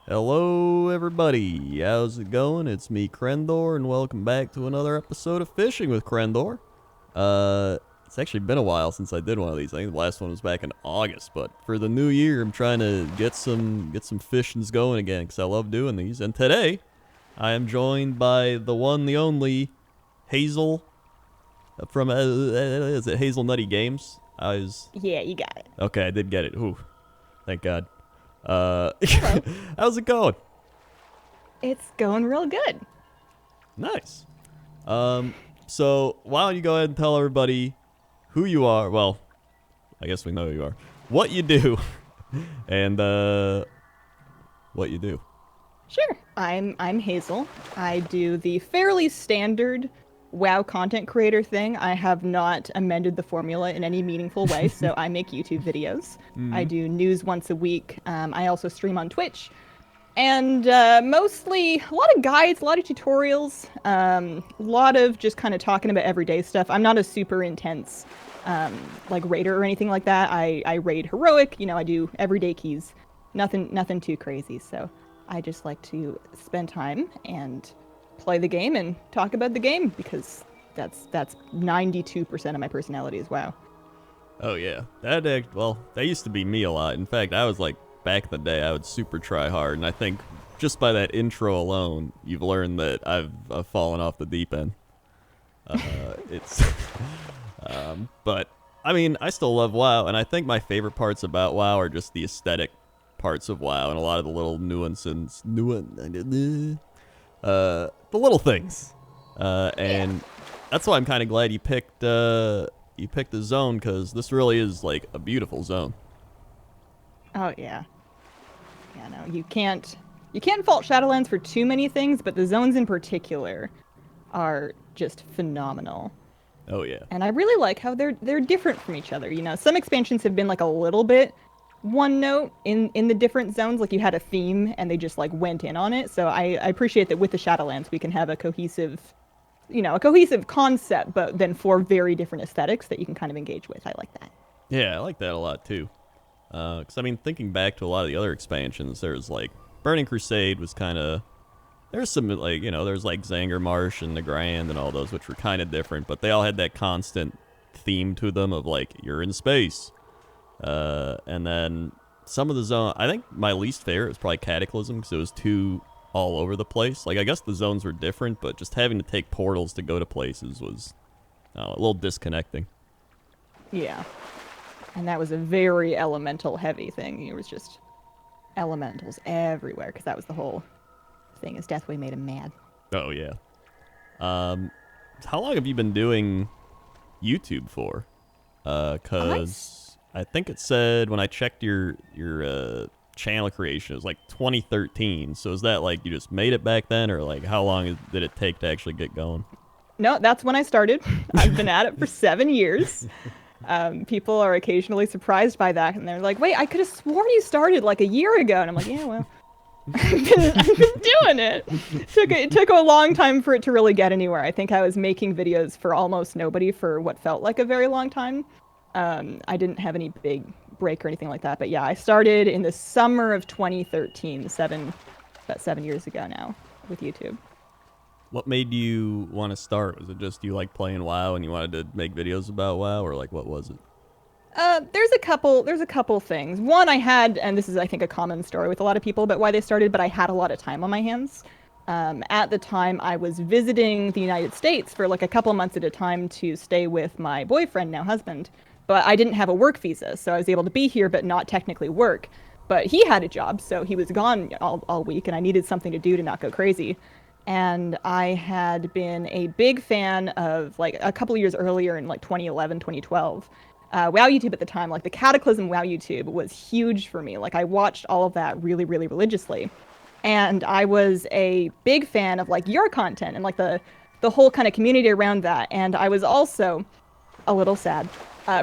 Hello, everybody. How's it going? It's me, Crendor, and welcome back to another episode of Fishing with Crendor. It's actually been a while since I did one of these. I think the last one was back in August, but for the new year, I'm trying to get some fishings going again because I love doing these. And today, I am joined by the one, the only Hazel from is it Hazelnuttygames? Yeah, you got it. Okay, I did get it. Ooh, thank God. Hello. How's it going? It's going real good. Nice. So why don't you go ahead and tell everybody who you are? Well, I guess we know who you are. What you do, and what you do. Sure. I'm Hazel. I do the fairly standard WoW content creator thing. I have not amended the formula in any meaningful way, so I make YouTube videos. I do news once a week. I also stream on Twitch. And mostly a lot of guides, a lot of tutorials, a lot of just kind of talking about everyday stuff. I'm not a super intense like raider or anything like that. I raid heroic, I do everyday keys. Nothing too crazy. So I just like to spend time and play the game and talk about the game because that's 92% of my personality is WoW. Oh yeah, that used to be me a lot. In fact, I was like back in the day, I would super try hard, and I think just by that intro alone, you've learned that I've fallen off the deep end. It's, but I mean, I still love WoW, and I think my favorite parts about WoW are just the aesthetic parts of WoW and a lot of the little nuances, the little things, and that's why I'm kind of glad you picked the zone, because this really is like a beautiful zone. Oh yeah. Yeah, no, you can't fault Shadowlands for too many things, but the zones in particular are just phenomenal. Oh yeah. And I really like how they're different from each other. Some expansions have been like a little bit one note in the different zones, like you had a theme and they just like went in on it. So I appreciate that with the Shadowlands we can have a cohesive concept, but then four very different aesthetics that you can kind of engage with. I like that. Yeah, I like that a lot too. Because I mean, thinking back to a lot of the other expansions, there's like Burning Crusade was kind of, there's some like there's like Zanger Marsh and the Grand and all those, which were kind of different, but they all had that constant theme to them of like you're in space. And then some of the zone, I think my least favorite was probably Cataclysm because it was too all over the place. Like I guess the zones were different, but just having to take portals to go to places was a little disconnecting. Yeah. And that was a very elemental heavy thing. It was just elementals everywhere because that was the whole thing. Is Deathway made him mad. Oh yeah. How long have you been doing YouTube for? Cause I think it said when I checked your channel creation, it was like 2013. So is that like you just made it back then, or like how long did it take to actually get going? No, that's when I started. I've been at it for 7 years. People are occasionally surprised by that, and they're like, "Wait, I could have sworn you started like a year ago." And I'm like, "Yeah, well, I've been doing it." It took a long time for it to really get anywhere. I think I was making videos for almost nobody for what felt like a very long time. I didn't have any big break or anything like that, but yeah, I started in the summer of 2013, about 7 years ago now, with YouTube. What made you want to start? Was it just you like playing WoW and you wanted to make videos about WoW, or like what was it? There's a couple things. One, I had, and this is I think a common story with a lot of people about why they started, but I had a lot of time on my hands. At the time, I was visiting the United States for like a couple months at a time to stay with my boyfriend, now husband, but I didn't have a work visa, so I was able to be here but not technically work. But he had a job, so he was gone all week, and I needed something to do to not go crazy. And I had been a big fan of, like, a couple of years earlier in, like, 2011, 2012. WoW YouTube at the time, like, the Cataclysm WoW YouTube was huge for me. Like, I watched all of that really, really religiously. And I was a big fan of, like, your content and, like, the whole kind of community around that. And I was also a little sad,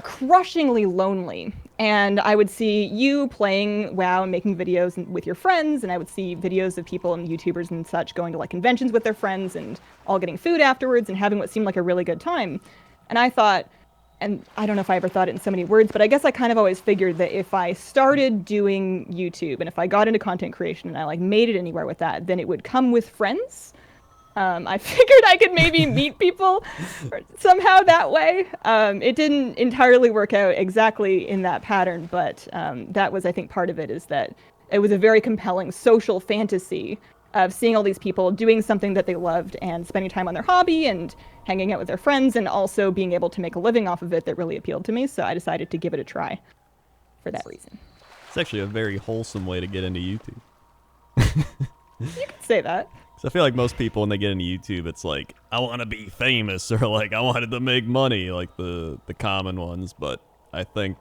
crushingly lonely. And I would see you playing WoW and making videos with your friends, and I would see videos of people and YouTubers and such going to like conventions with their friends and all getting food afterwards and having what seemed like a really good time. And I thought, and I don't know if I ever thought it in so many words, but I guess I kind of always figured that if I started doing YouTube and if I got into content creation and I like made it anywhere with that, then it would come with friends. I figured I could maybe meet people somehow that way. It didn't entirely work out exactly in that pattern, but that was, I think, part of it, is that it was a very compelling social fantasy of seeing all these people doing something that they loved and spending time on their hobby and hanging out with their friends and also being able to make a living off of it that really appealed to me. So I decided to give it a try for that reason. It's actually a very wholesome way to get into YouTube. You could say that. So I feel like most people, when they get into YouTube, it's like, I want to be famous, or like, I wanted to make money, like the common ones. But I think,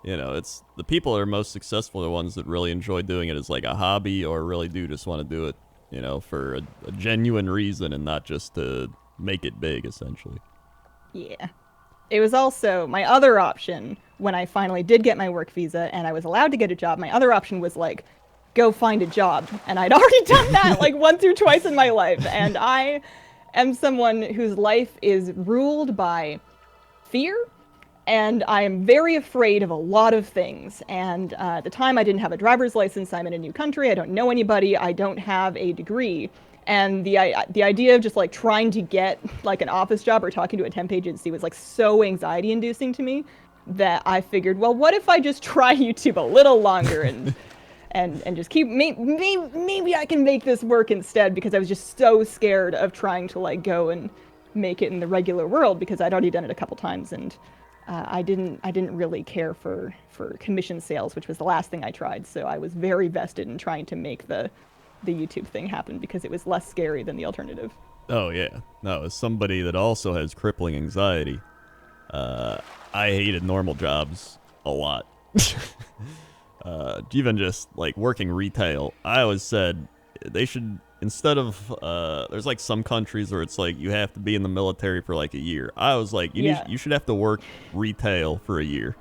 it's the people that are most successful are the ones that really enjoy doing it as like a hobby, or really do just want to do it, for a genuine reason and not just to make it big, essentially. Yeah. It was also my other option when I finally did get my work visa and I was allowed to get a job. My other option was like, go find a job. And I'd already done that like once or twice in my life. And I am someone whose life is ruled by fear. And I am very afraid of a lot of things. And at the time, I didn't have a driver's license. I'm in a new country. I don't know anybody. I don't have a degree. And the idea of just like trying to get like an office job or talking to a temp agency was like so anxiety inducing to me that I figured, well, what if I just try YouTube a little longer and just keep, maybe I can make this work instead, because I was just so scared of trying to like go and make it in the regular world, because I'd already done it a couple times, and I didn't really care for commission sales, which was the last thing I tried. So I was very vested in trying to make the YouTube thing happen because it was less scary than the alternative. Oh yeah, no, as somebody that also has crippling anxiety, I hated normal jobs a lot. Even just like working retail, I always said they should, instead of there's like some countries where it's like you have to be in the military for like a year. I was like, you should have to work retail for a year.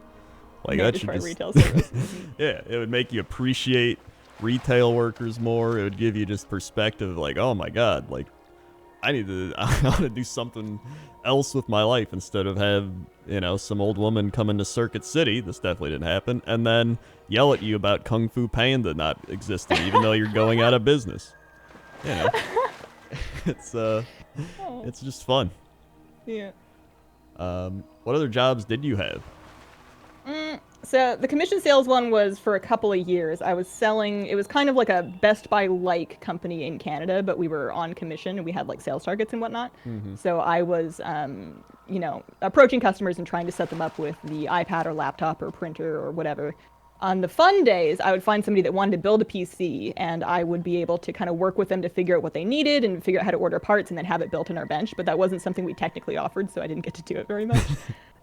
Like that should just retail service. Yeah, it would make you appreciate retail workers more. It would give you just perspective, like, oh my god, like I want to do something else with my life instead of have some old woman come into Circuit City. This definitely didn't happen, and then yell at you about Kung Fu Panda not existing, even though you're going out of business. It's just fun. Yeah. What other jobs did you have? So the commission sales one was for a couple of years. I was selling, it was kind of like a Best Buy-like company in Canada, but we were on commission and we had like sales targets and whatnot. Mm-hmm. So I was, approaching customers and trying to set them up with the iPad or laptop or printer or whatever. On the fun days, I would find somebody that wanted to build a PC, and I would be able to kind of work with them to figure out what they needed and figure out how to order parts and then have it built in our bench. But that wasn't something we technically offered, so I didn't get to do it very much.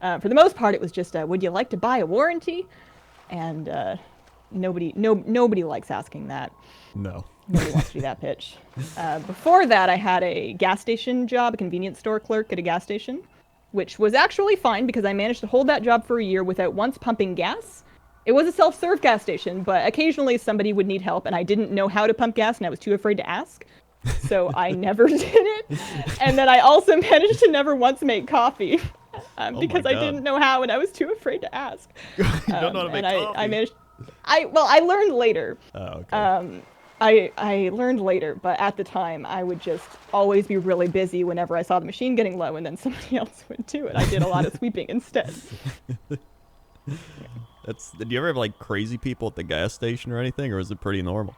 For the most part, it was just, would you like to buy a warranty? And nobody likes asking that. No. Nobody wants to do that pitch. Before that, I had a gas station job, a convenience store clerk at a gas station, which was actually fine because I managed to hold that job for a year without once pumping gas. It was a self-serve gas station, but occasionally somebody would need help, and I didn't know how to pump gas, and I was too afraid to ask. So I never did it. And then I also managed to never once make coffee because I didn't know how, and I was too afraid to ask. You don't know how to make coffee. I managed. I learned later. Oh, okay. I learned later, but at the time, I would just always be really busy whenever I saw the machine getting low, and then somebody else would do it. I did a lot of sweeping instead. Did you ever have like crazy people at the gas station or anything, or was it pretty normal?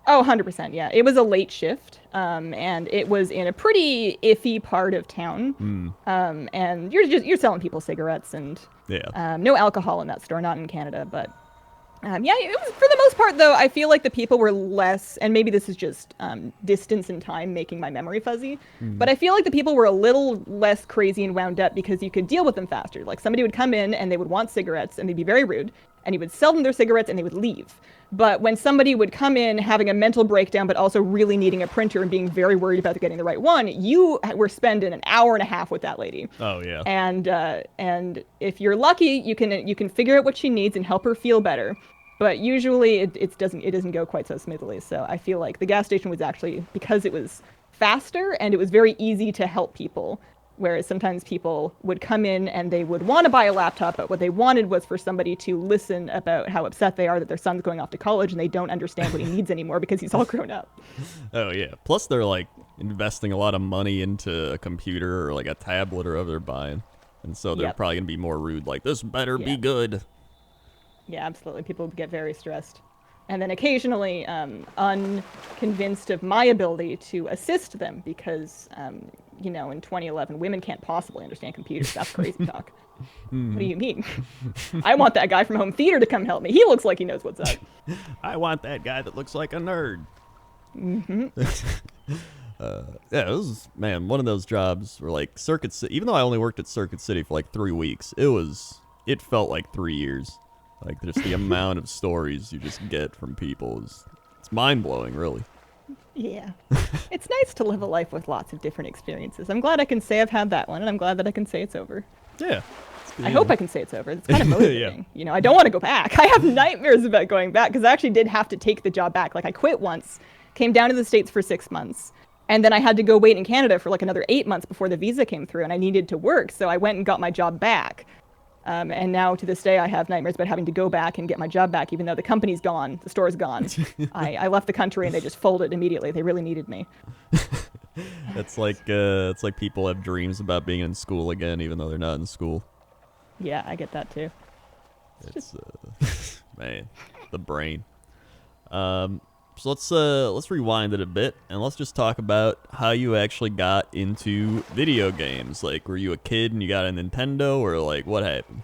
Oh, 100%, yeah. It was a late shift, and it was in a pretty iffy part of town. And you're selling people cigarettes and no alcohol in that store, not in Canada, but it was, for the most part, though, I feel like the people were less, and maybe this is just distance and time making my memory fuzzy, but I feel like the people were a little less crazy and wound up because you could deal with them faster. Like somebody would come in and they would want cigarettes and they'd be very rude, and you would sell them their cigarettes and they would leave. But when somebody would come in having a mental breakdown but also really needing a printer and being very worried about getting the right one, you were spending an hour and a half with that lady. Oh yeah. And if you're lucky, you can figure out what she needs and help her feel better. But usually it doesn't go quite so smoothly. So I feel like the gas station was actually, because it was faster and it was very easy to help people, Whereas sometimes people would come in and they would want to buy a laptop, but what they wanted was for somebody to listen about how upset they are that their son's going off to college and they don't understand what he needs anymore because he's all grown up. Oh yeah. Plus they're like investing a lot of money into a computer or like a tablet or whatever they're buying. And so they're probably gonna be more rude, like, this better be good. Yeah, absolutely. People get very stressed. And then occasionally unconvinced of my ability to assist them because, you know, in 2011, women can't possibly understand computers. That's crazy talk. What do you mean? I want that guy from home theater to come help me. He looks like he knows what's up. I want that guy that looks like a nerd. Yeah, it was, man, one of those jobs where, like, Circuit City, even though I only worked at Circuit City for like 3 weeks, it felt like 3 years. Like, just the amount of stories you just get from people it's mind-blowing, really. Yeah. It's nice to live a life with lots of different experiences. I'm glad I can say I've had that one, and I'm glad that I can say it's over. Yeah. I hope I can say it's over. It's kind of motivating. You know, I don't want to go back. I have nightmares about going back, because I actually did have to take the job back. Like, I quit once, came down to the States for 6 months, and then I had to go wait in Canada for like another 8 months before the visa came through, and I needed to work, so I went and got my job back. And now, to this day, I have nightmares about having to go back and get my job back, even though the company's gone, the store's gone. I left the country, and they just folded immediately. They really needed me. It's like people have dreams about being in school again, even though they're not in school. Yeah, I get that too. It's man, the brain. So let's rewind it a bit, and let's just talk about how you actually got into video games. Like, were you a kid and you got a Nintendo, or like what happened?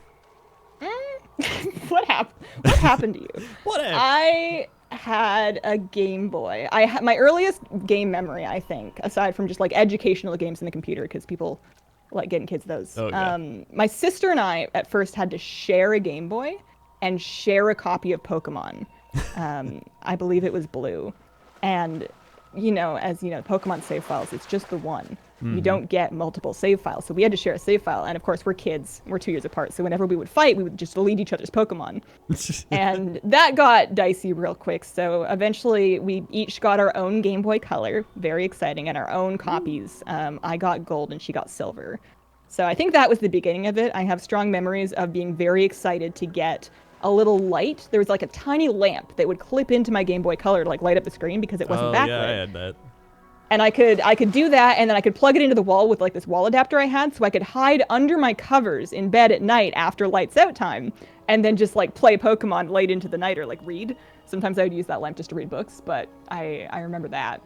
What happened? What happened to you? What happened? I had a Game Boy. I had my earliest game memory, I think, aside from just like educational games in the computer, because people like getting kids those. Oh, yeah. My sister and I at first had to share a Game Boy and share a copy of Pokemon. I believe it was Blue. And, you know, as you know, Pokemon save files, it's just the one. You don't get multiple save files. So we had to share a save file. And of course, we're kids. We're 2 years apart. So whenever we would fight, we would just delete each other's Pokemon. And that got dicey real quick. So eventually, we each got our own Game Boy Color. Very exciting. And our own copies. I got gold and she got silver. So I think that was the beginning of it. I have strong memories of being very excited to get a little light. There was like a tiny lamp that would clip into my Game Boy Color to like light up the screen because it wasn't backlit. Yeah, I had that. And I could do that, and then I could plug it into the wall with like this wall adapter I had, so I could hide under my covers in bed at night after lights out time, and then just like play Pokemon late into the night or like read. Sometimes I would use that lamp just to read books, but I remember that.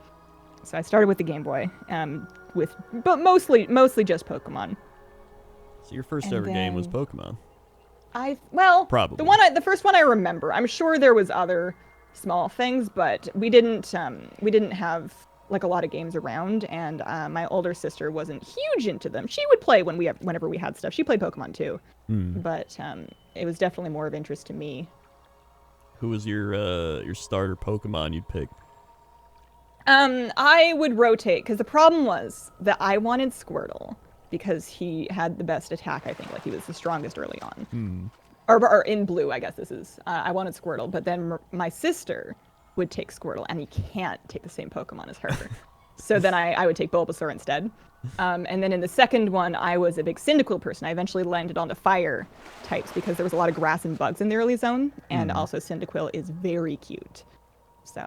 So I started with the Game Boy, but mostly just Pokemon. So your first ever game was Pokemon. Probably the first one I remember. I'm sure there was other small things, but we didn't have like a lot of games around, and my older sister wasn't huge into them. She would play whenever we had stuff. She played Pokemon too, but it was definitely more of interest to me. Who was your starter Pokemon you'd pick? I would rotate, because the problem was that I wanted Squirtle because he had the best attack. I think like he was the strongest early on, or in Blue. I guess this is. I wanted Squirtle, but then my sister would take Squirtle, and he can't take the same Pokemon as her. So then I would take Bulbasaur instead. And then in the second one, I was a big Cyndaquil person. I eventually landed on the fire types because there was a lot of grass and bugs in the early zone, and also Cyndaquil is very cute. So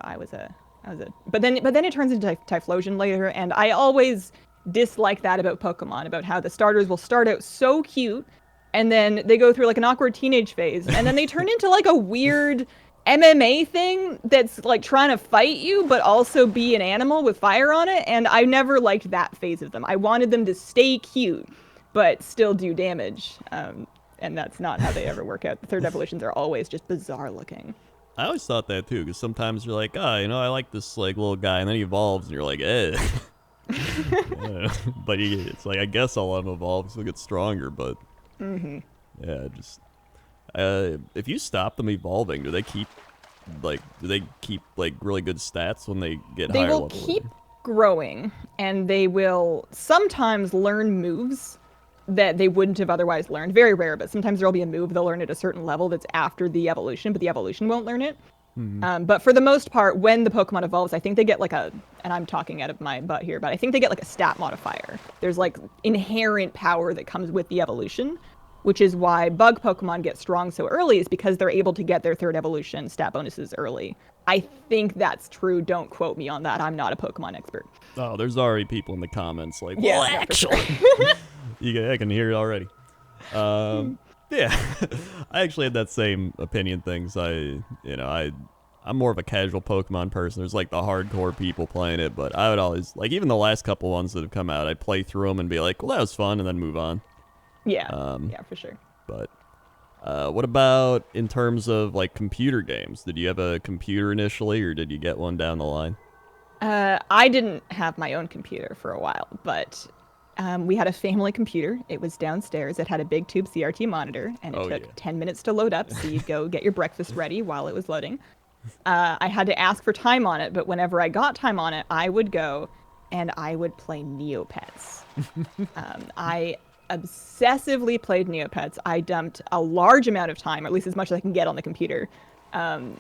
but then it turns into Typhlosion later, and I always dislike that about Pokemon, about how the starters will start out so cute, and then they go through like an awkward teenage phase, and then they turn into like a weird MMA thing that's like trying to fight you, but also be an animal with fire on it. And I never liked that phase of them. I wanted them to stay cute, but still do damage. And that's not how they ever work out. The third evolutions are always just bizarre looking. I always thought that too, because sometimes you're like, I like this like little guy, and then he evolves, and you're like, eh. But it's like, I guess I'll let him evolve, so he'll get stronger. But yeah, just. If you stop them evolving, do they keep like really good stats when they get higher level? They will keep growing, and they will sometimes learn moves that they wouldn't have otherwise learned. Very rare, but sometimes there'll be a move they'll learn at a certain level that's after the evolution, but the evolution won't learn it. But for the most part, when the Pokemon evolves, I think they get like and I'm talking out of my butt here, but I think they get like a stat modifier. There's like inherent power that comes with the evolution, which is why bug Pokemon get strong so early, is because they're able to get their third evolution stat bonuses early. I think that's true. Don't quote me on that. I'm not a Pokemon expert. Oh, there's already people in the comments like, Yeah, well, no, actually. I can hear it already. Yeah, I actually had that same opinion things. I'm more of a casual Pokemon person. There's like the hardcore people playing it, but I would always, like, even the last couple ones that have come out, I'd play through them and be like, well, that was fun, and then move on. Yeah, yeah, for sure. But what about in terms of like computer games? Did you have a computer initially, or did you get one down the line? I didn't have my own computer for a while, but we had a family computer. It was downstairs. It had a big tube CRT monitor, and it took 10 minutes to load up, so you'd go get your breakfast ready while it was loading. I had to ask for time on it, but whenever I got time on it, I would go and I would play Neopets. I obsessively played Neopets. I dumped a large amount of time, or at least as much as I can get on the computer,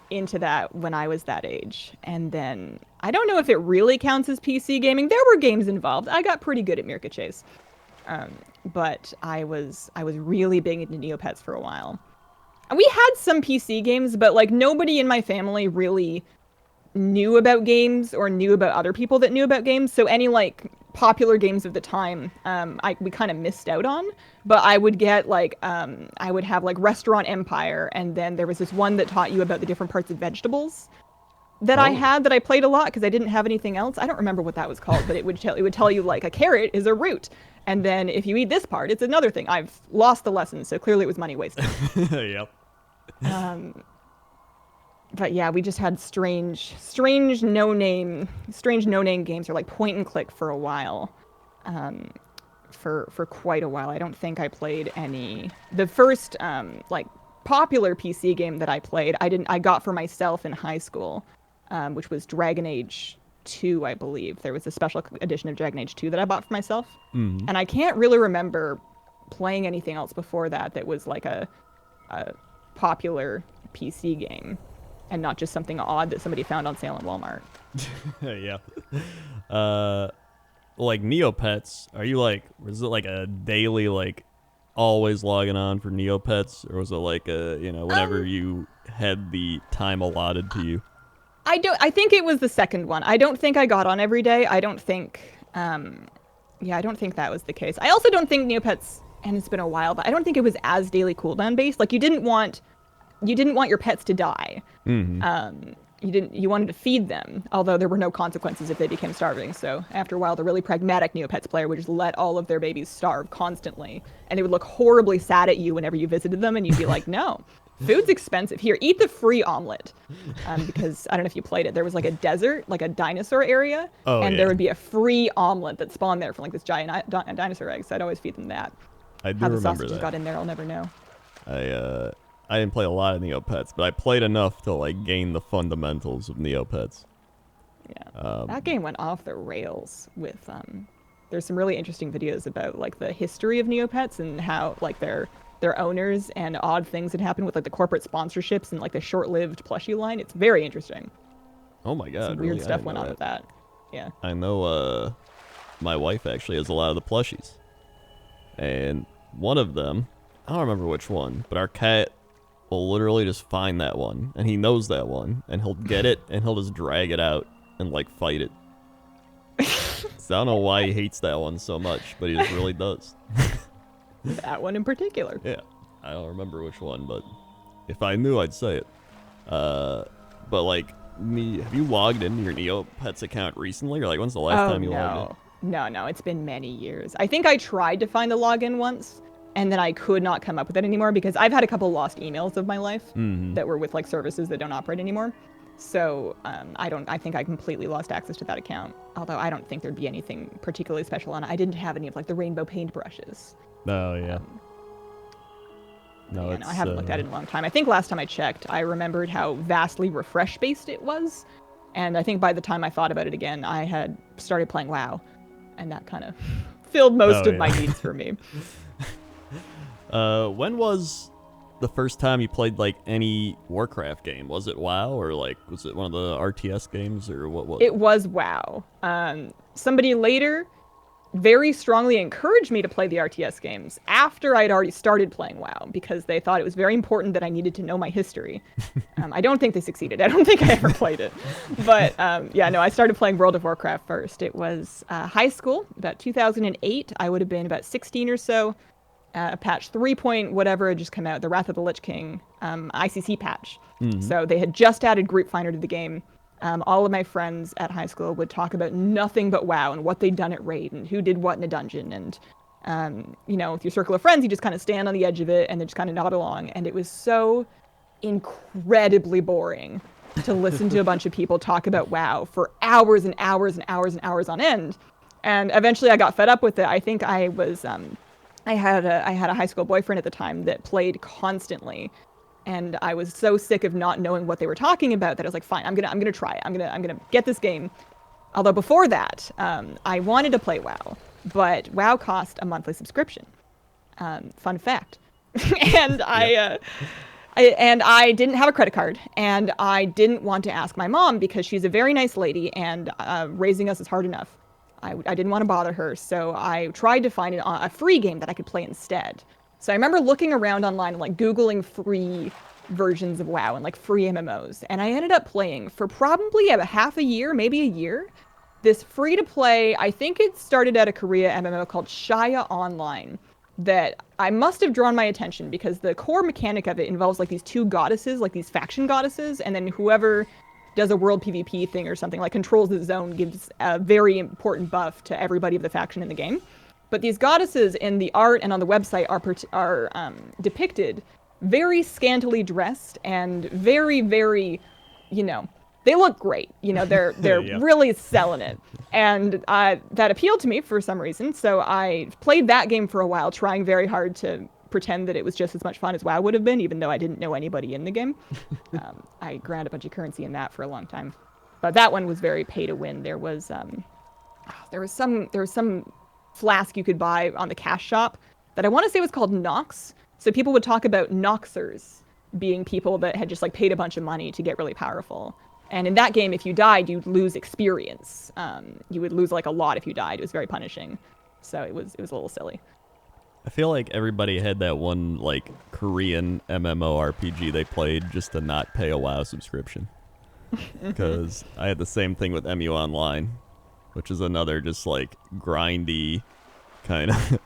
into that when I was that age. And then I don't know if it really counts as PC gaming. There were games involved. I got pretty good at Mirka Chase. But I was really big into Neopets for a while. And we had some PC games, but like nobody in my family really knew about games or knew about other people that knew about games. So any like popular games of the time, we kind of missed out on. But I would get like, I would have like Restaurant Empire, and then there was this one that taught you about the different parts of vegetables that I had that I played a lot because I didn't have anything else. I don't remember what that was called, but it would tell you like a carrot is a root, and then if you eat this part, it's another thing. I've lost the lesson, so clearly it was money wasted. Yep. But yeah, we just had strange no-name games, or like point and click for a while. For quite a while. I don't think I played any. The first like popular PC game that I played, I got for myself in high school, which was Dragon Age 2, I believe. There was a special edition of Dragon Age 2 that I bought for myself. And I can't really remember playing anything else before that was like a popular PC game, and not just something odd that somebody found on sale in Walmart. Yeah. Like Neopets, are you like, was it like a daily, like always logging on for Neopets, or was it like a, whenever you had the time allotted to you? I think it was the second one. I don't think I got on every day. I don't think I don't think that was the case. I also don't think Neopets, and it's been a while, but I don't think it was as daily cooldown based. Like you didn't want your pets to die. You wanted to feed them, although there were no consequences if they became starving. So after a while, the really pragmatic Neopets player would just let all of their babies starve constantly, and they would look horribly sad at you whenever you visited them, and you'd be like, no, food's expensive. Here, eat the free omelet. Because I don't know if you played it. There was like a desert, like a dinosaur area, there would be a free omelet that spawned there from like this giant dinosaur egg. So I'd always feed them that. I do How the remember sausages that. got in there, I'll never know. I didn't play a lot of Neopets, but I played enough to like gain the fundamentals of Neopets. Yeah, that game went off the rails with there's some really interesting videos about like the history of Neopets and how like their owners and odd things that happened with like the corporate sponsorships and like the short-lived plushie line. It's very interesting. Oh my god, some weird stuff went on with that. Yeah. I know my wife actually has a lot of the plushies. And one of them, I don't remember which one, but our cat will literally just find that one, and he knows that one, and he'll get it, and he'll just drag it out and like fight it. So I don't know why he hates that one so much, but he just really does. That one in particular. Yeah, I don't remember which one, but if I knew, I'd say it. But like, have you logged into your Neopets account recently, or like when's the last time you logged in? No, it's been many years. I think I tried to find the login once, and then I could not come up with it anymore because I've had a couple lost emails of my life that were with like services that don't operate anymore. So I think I completely lost access to that account. Although I don't think there'd be anything particularly special on it. I didn't have any of like the rainbow paintbrushes. Oh yeah. No, I haven't looked at it in a long time. I think last time I checked, I remembered how vastly refresh-based it was. And I think by the time I thought about it again, I had started playing WoW. And that kind of filled most of my needs for me. When was the first time you played like any Warcraft game? Was it WoW, or like was it one of the RTS games, or what was it? It was WoW. Somebody later very strongly encouraged me to play the RTS games after I'd already started playing WoW because they thought it was very important that I needed to know my history. I don't think they succeeded. I don't think I ever played it. But yeah, no, I started playing World of Warcraft first. It was high school, about 2008. I would have been about 16 or so. Patch 3 point whatever had just come out, the Wrath of the Lich King ICC patch. So they had just added Group Finder to the game. All of my friends at high school would talk about nothing but WoW and what they'd done at raid and who did what in a dungeon. And, you know, with your circle of friends, you just kind of stand on the edge of it and then just kind of nod along. And it was so incredibly boring to listen to a bunch of people talk about WoW for hours and hours and hours and hours on end. And eventually I got fed up with it. I think I was, I had a high school boyfriend at the time that played constantly. And I was so sick of not knowing what they were talking about that I was like, fine, I'm gonna try it. I'm gonna get this game. Although before that, I wanted to play WoW, but WoW cost a monthly subscription. Fun fact. And I didn't have a credit card, and I didn't want to ask my mom because she's a very nice lady, and raising us is hard enough. I didn't want to bother her, so I tried to find a free game that I could play instead. So I remember looking around online and like Googling free versions of WoW and like free MMOs. And I ended up playing for probably about half a year, maybe a year, this free to play, I think it started at a Korea MMO called Shaya Online, that I must have drawn my attention because the core mechanic of it involves like these two goddesses, like these faction goddesses. And then whoever does a world PvP thing or something, like controls the zone, gives a very important buff to everybody of the faction in the game. But these goddesses in the art and on the website are depicted very scantily dressed and very, very, you know, they look great. You know, they're Yeah. really selling it. And that appealed to me for some reason. So I played that game for a while, trying very hard to pretend that it was just as much fun as WoW would have been, even though I didn't know anybody in the game. I ground a bunch of currency in that for a long time. But that one was very pay to win. There was some flask you could buy on the cash shop that I want to say was called Nox. So people would talk about Noxers being people that had just like paid a bunch of money to get really powerful. And in that game, if you died, you'd lose experience. You would lose like a lot if you died. It was very punishing. So it was a little silly. I feel like everybody had that one like Korean MMORPG they played just to not pay a WoW subscription. Because I had the same thing with MU Online, which is another just like grindy kind of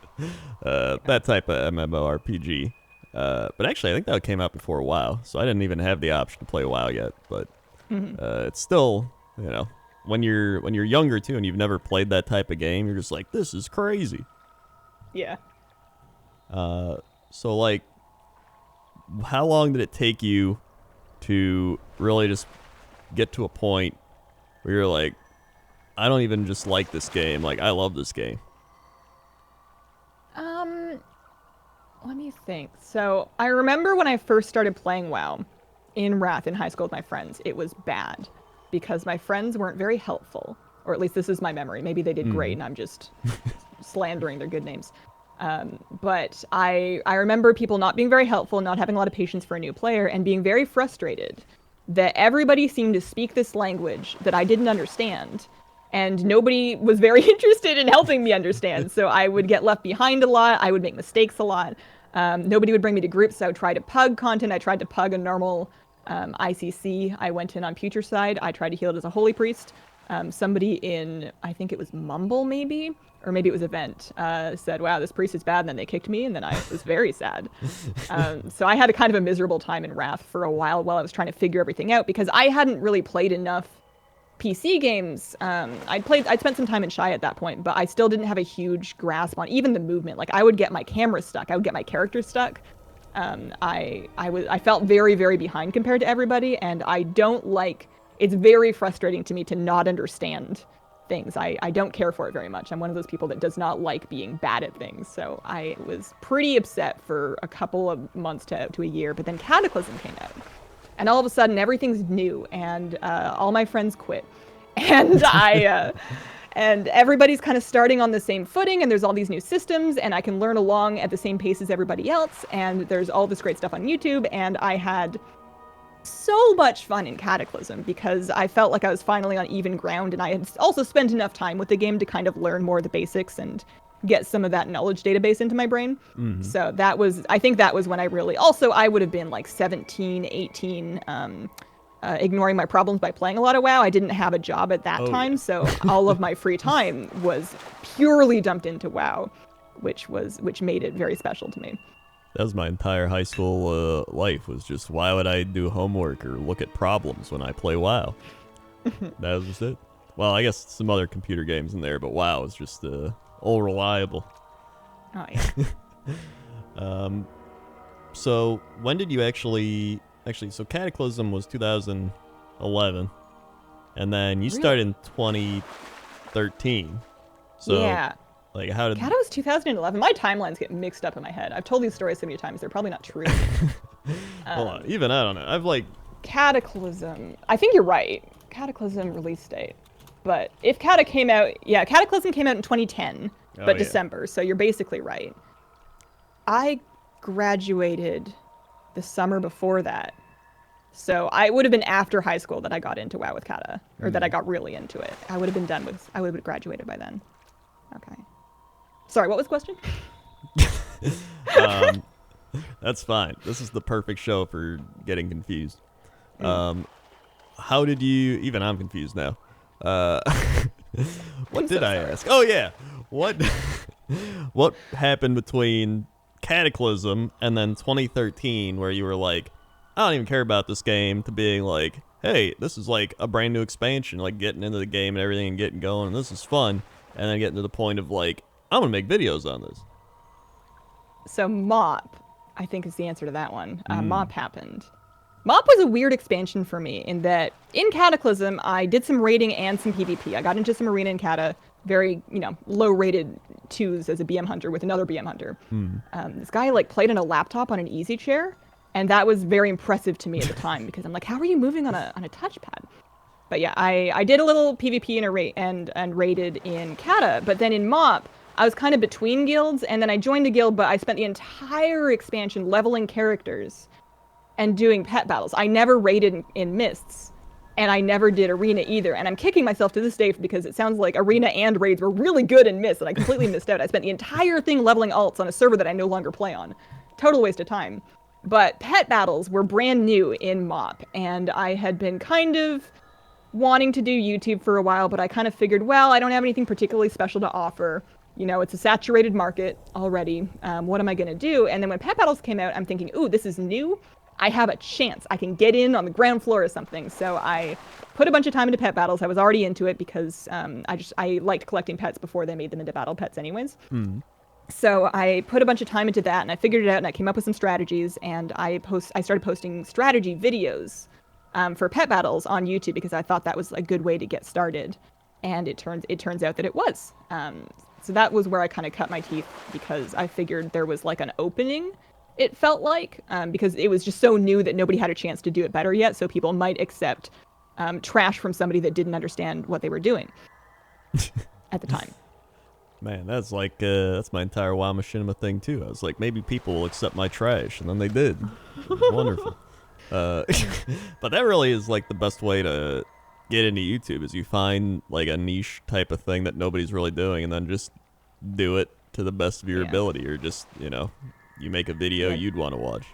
that type of MMORPG. But actually, I think that came out before WoW, so I didn't even have the option to play WoW yet. But it's still, you know, when you're younger too, and you've never played that type of game, you're just like, this is crazy. Yeah. So like, how long did it take you to really just get to a point where you're like, I don't even just like this game, like I love this game? Let me think. So I remember when I first started playing WoW in Wrath in high school with my friends, it was bad because my friends weren't very helpful, or at least this is my memory. Maybe they did great and I'm just slandering their good names. But I remember people not being very helpful, not having a lot of patience for a new player, and being very frustrated that everybody seemed to speak this language that I didn't understand. And nobody was very interested in helping me understand. So I would get left behind a lot. I would make mistakes a lot. Nobody would bring me to groups. So I would try to pug content. I tried to pug a normal ICC. I went in on Future Side. I tried to heal it as a holy priest. Somebody in, I think it was Mumble maybe, or maybe it was Event, said, wow, this priest is bad. And then they kicked me. And then I was very sad. So I had a kind of a miserable time in Wrath for a while I was trying to figure everything out because I hadn't really played enough PC games. I'd spent some time in Shy at that point, but I still didn't have a huge grasp on even the movement. Like I would get my camera stuck. I would get my character stuck. I felt very, very behind compared to everybody. And I don't like, it's very frustrating to me to not understand things. I don't care for it very much. I'm one of those people that does not like being bad at things. So I was pretty upset for a couple of months to a year, but then Cataclysm came out. And all of a sudden, everything's new, and all my friends quit. And And everybody's kind of starting on the same footing, and there's all these new systems, and I can learn along at the same pace as everybody else, and there's all this great stuff on YouTube, and I had so much fun in Cataclysm because I felt like I was finally on even ground, and I had also spent enough time with the game to kind of learn more of the basics and get some of that knowledge database into my brain. So I think that was when I really, also I would have been like 17, 18, ignoring my problems by playing a lot of WoW. I didn't have a job at that time, so all of my free time was purely dumped into WoW, which made it very special to me. That was my entire high school life, was just why would I do homework or look at problems when I play WoW? That was just it. Well, I guess some other computer games in there, but WoW was just all reliable. Oh, yeah. So when did you actually, so Cataclysm was 2011, and then you started in 2013. So, yeah. Like, how did... Cata was 2011. My timelines get mixed up in my head. I've told these stories so many times, they're probably not true. Hold on, even I don't know. I've like... Cataclysm. I think you're right. Cataclysm release date. But if Cata came out... Yeah, Cataclysm came out in 2010, but December, so you're basically right. I graduated the summer before that. So I would have been after high school that I got into WoW with Cata, or that I got really into it. I would have graduated by then. Okay. Sorry, what was the question? That's fine. This is the perfect show for getting confused. How did you... Even I'm confused now. What did I ask? Oh, yeah. What happened between Cataclysm and then 2013 where you were like, I don't even care about this game, to being like, hey, this is like a brand new expansion, like getting into the game and everything and getting going, and this is fun. And then getting to the point of like, I'm going to make videos on this. So MOP, I think, is the answer to that one. MOP happened. MOP was a weird expansion for me in that in Cataclysm, I did some raiding and some PvP. I got into some arena in Cata, very, low-rated 2s as a BM hunter with another BM hunter. This guy, like, played on a laptop on an easy chair, and that was very impressive to me at the time because I'm like, how are you moving on a touchpad? But yeah, I did a little PvP and raided in Cata, but then in MOP, I was kind of between guilds, and then I joined a guild, but I spent the entire expansion leveling characters and doing pet battles. I never raided in Mists, and I never did arena either, and I'm kicking myself to this day because it sounds like arena and raids were really good in Mists, and I completely missed out. I spent the entire thing leveling alts on a server that I no longer play on. Total waste of time. But pet battles were brand new in MOP, and I had been kind of wanting to do YouTube for a while, but I kind of figured, well, I don't have anything particularly special to offer. It's a saturated market already. What am I going to do? And then when Pet Battles came out, I'm thinking, ooh, this is new. I have a chance. I can get in on the ground floor or something. So I put a bunch of time into Pet Battles. I was already into it because I liked collecting pets before they made them into battle pets anyways. So I put a bunch of time into that, and I figured it out, and I came up with some strategies, and I started posting strategy videos for pet battles on YouTube because I thought that was a good way to get started, and it turns out that it was. So that was where I kind of cut my teeth because I figured there was like an opening. It felt like because it was just so new that nobody had a chance to do it better yet, so people might accept trash from somebody that didn't understand what they were doing at the time. Man, that's like that's my entire WoW machinima thing too. I was like, maybe people will accept my trash, and then they did. It was wonderful. But that really is like the best way to get into YouTube, is you find like a niche type of thing that nobody's really doing, and then just do it to the best of your ability, or just you make a video you'd want to watch.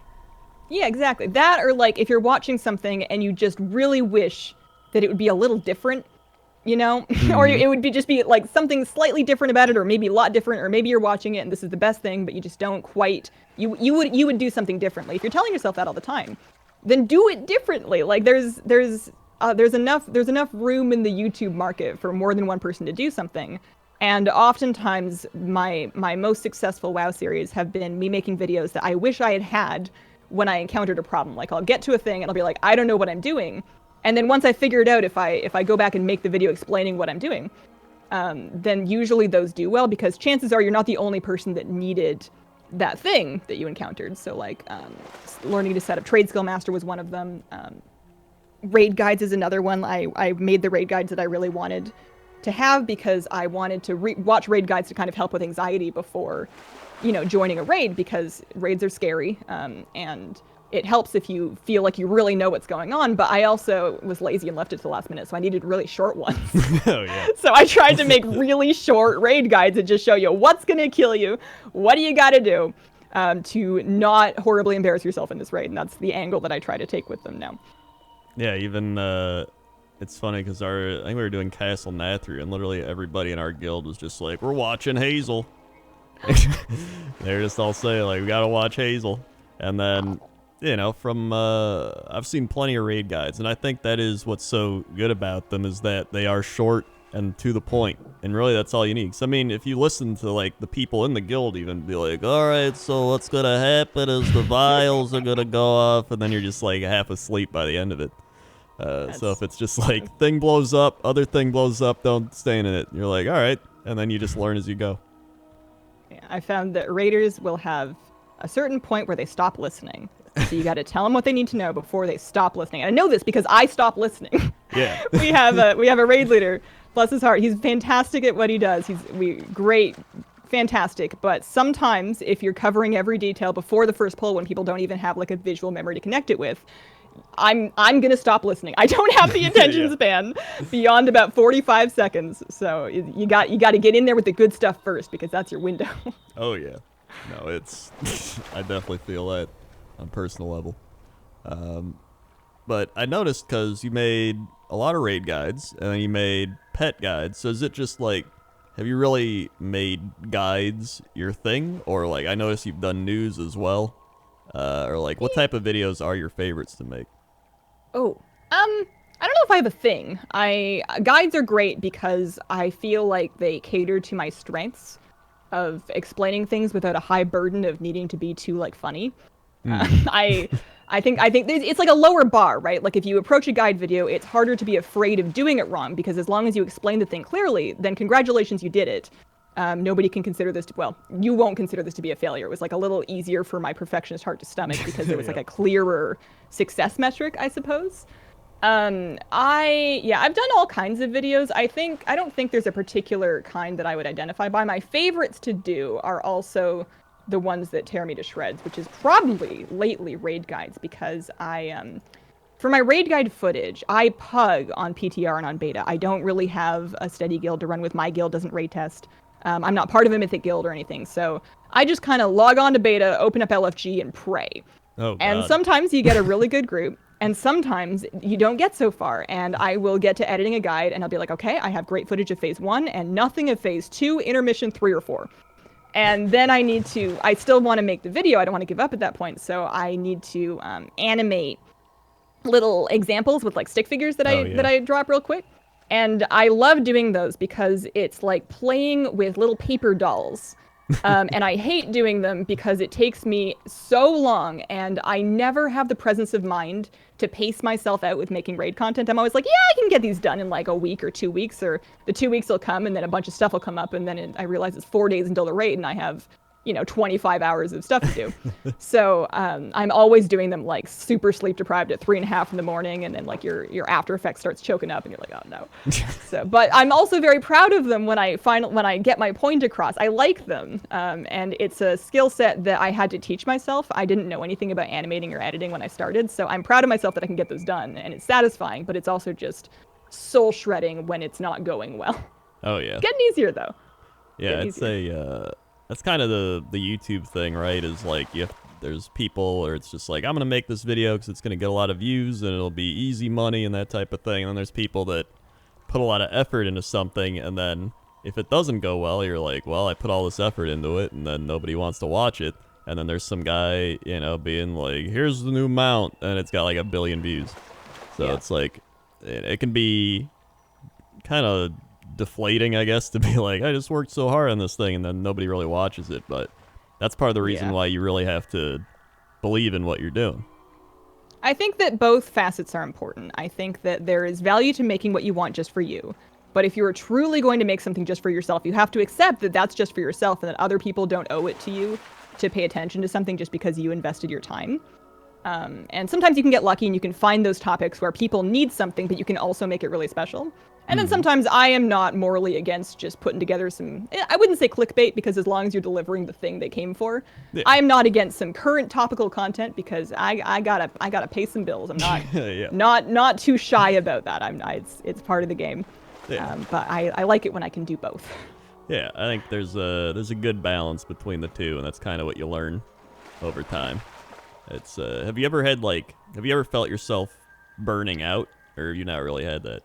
Yeah, exactly. That, or like if you're watching something and you just really wish that it would be a little different, or it would just be like something slightly different about it, or maybe a lot different, or maybe you're watching it and this is the best thing, but you just don't quite. You would do something differently. If you're telling yourself that all the time, then do it differently. Like there's enough room in the YouTube market for more than one person to do something. And oftentimes my most successful WoW series have been me making videos that I wish I had when I encountered a problem. Like I'll get to a thing and I'll be like, I don't know what I'm doing. And then once I figure it out, if I go back and make the video explaining what I'm doing, then usually those do well, because chances are you're not the only person that needed that thing that you encountered. So like learning to set up Trade Skill Master was one of them. Raid guides is another one. I made the raid guides that I really wanted to have because I wanted to watch raid guides to kind of help with anxiety before, joining a raid, because raids are scary, and it helps if you feel like you really know what's going on. But I also was lazy and left it to the last minute, so I needed really short ones. Oh, yeah. So I tried to make really short raid guides that just show you what's going to kill you, what do you got to do to not horribly embarrass yourself in this raid. And that's the angle that I try to take with them now. Yeah, even, it's funny because I think we were doing Castle Nathru, and literally everybody in our guild was just like, we're watching Hazel. They're just all saying, like, we got to watch Hazel. And then... from, I've seen plenty of raid guides, and I think that is what's so good about them, is that they are short and to the point, and really that's all you need. 'Cause, I mean, if you listen to, like, the people in the guild even be like, alright, so what's gonna happen is the vials are gonna go off, and then you're just, like, half asleep by the end of it. So if it's just, like, thing blows up, other thing blows up, don't stay in it. You're like, alright, and then you just learn as you go. Yeah, I found that raiders will have a certain point where they stop listening. So you got to tell them what they need to know before they stop listening. And I know this because I stopped listening. Yeah. we have a raid leader, bless his heart. He's fantastic at what he does. Great, fantastic. But sometimes if you're covering every detail before the first pull, when people don't even have like a visual memory to connect it with, I'm gonna stop listening. I don't have the attention span beyond about 45 seconds. So you got to get in there with the good stuff first, because that's your window. Oh yeah. No, it's I definitely feel that on a personal level. But I noticed, because you made a lot of raid guides and then you made pet guides, so is it just like, have you really made guides your thing? Or like, I noticed you've done news as well. Or like, what type of videos are your favorites to make? Oh, I don't know if I have a thing. Guides are great because I feel like they cater to my strengths of explaining things without a high burden of needing to be too like funny. I think it's like a lower bar, right? Like if you approach a guide video, it's harder to be afraid of doing it wrong, because as long as you explain the thing clearly, then congratulations, you did it. Nobody can consider this you won't consider this to be a failure. It was like a little easier for my perfectionist heart to stomach because there was like a clearer success metric, I suppose. I've done all kinds of videos. I don't think there's a particular kind that I would identify by. My favorites to do are also the ones that tear me to shreds, which is probably lately raid guides, because for my raid guide footage, I pug on PTR and on beta. I don't really have a steady guild to run with. My guild doesn't raid test. I'm not part of a mythic guild or anything, so I just kind of log on to beta, open up LFG, and pray. Oh, God. And sometimes you get a really good group, and sometimes you don't get so far, and I will get to editing a guide, and I'll be like, okay, I have great footage of phase 1 and nothing of phase 2, intermission 3 or 4. And then I still want to make the video. I don't want to give up at that point. So I need to animate little examples with like stick figures that I draw up real quick. And I love doing those because it's like playing with little paper dolls. And I hate doing them because it takes me so long, and I never have the presence of mind to pace myself out with making raid content. I'm always like, yeah, I can get these done in like a week or 2 weeks, or the 2 weeks will come and then a bunch of stuff will come up, and then I realize it's 4 days until the raid and I have 25 hours of stuff to do. So I'm always doing them like super sleep deprived at 3:30 in the morning, and then like your After Effects starts choking up and you're like, oh no. But I'm also very proud of them when I get my point across. I like them, and it's a skill set that I had to teach myself. I didn't know anything about animating or editing when I started, so I'm proud of myself that I can get those done, and it's satisfying, but it's also just soul shredding when it's not going well. Oh yeah. Getting easier though. Yeah, that's kind of the YouTube thing, right? Is like, there's people, or it's just like, I'm going to make this video because it's going to get a lot of views and it'll be easy money and that type of thing. And then there's people that put a lot of effort into something, and then if it doesn't go well, you're like, well, I put all this effort into it, and then nobody wants to watch it. And then there's some guy, being like, here's the new mount, and it's got like 1 billion views. So it's like, it can be kind of deflating, I guess, to be like, I just worked so hard on this thing, and then nobody really watches it. But that's part of the reason why you really have to believe in what you're doing. I think that both facets are important. I think that there is value to making what you want just for you. But if you're truly going to make something just for yourself, you have to accept that that's just for yourself, and that other people don't owe it to you to pay attention to something just because you invested your time. And sometimes you can get lucky and you can find those topics where people need something, but you can also make it really special. And then sometimes I am not morally against just putting together some, I wouldn't say clickbait, because as long as you're delivering the thing they came for, Yeah. I am not against some current topical content, because I gotta pay some bills. I'm not Yeah. not too shy about that. It's part of the game. Yeah. But I like it when I can do both. Yeah, I think there's a good balance between the two, and that's kind of what you learn over time. It's have you ever felt yourself burning out, or have you not really had that?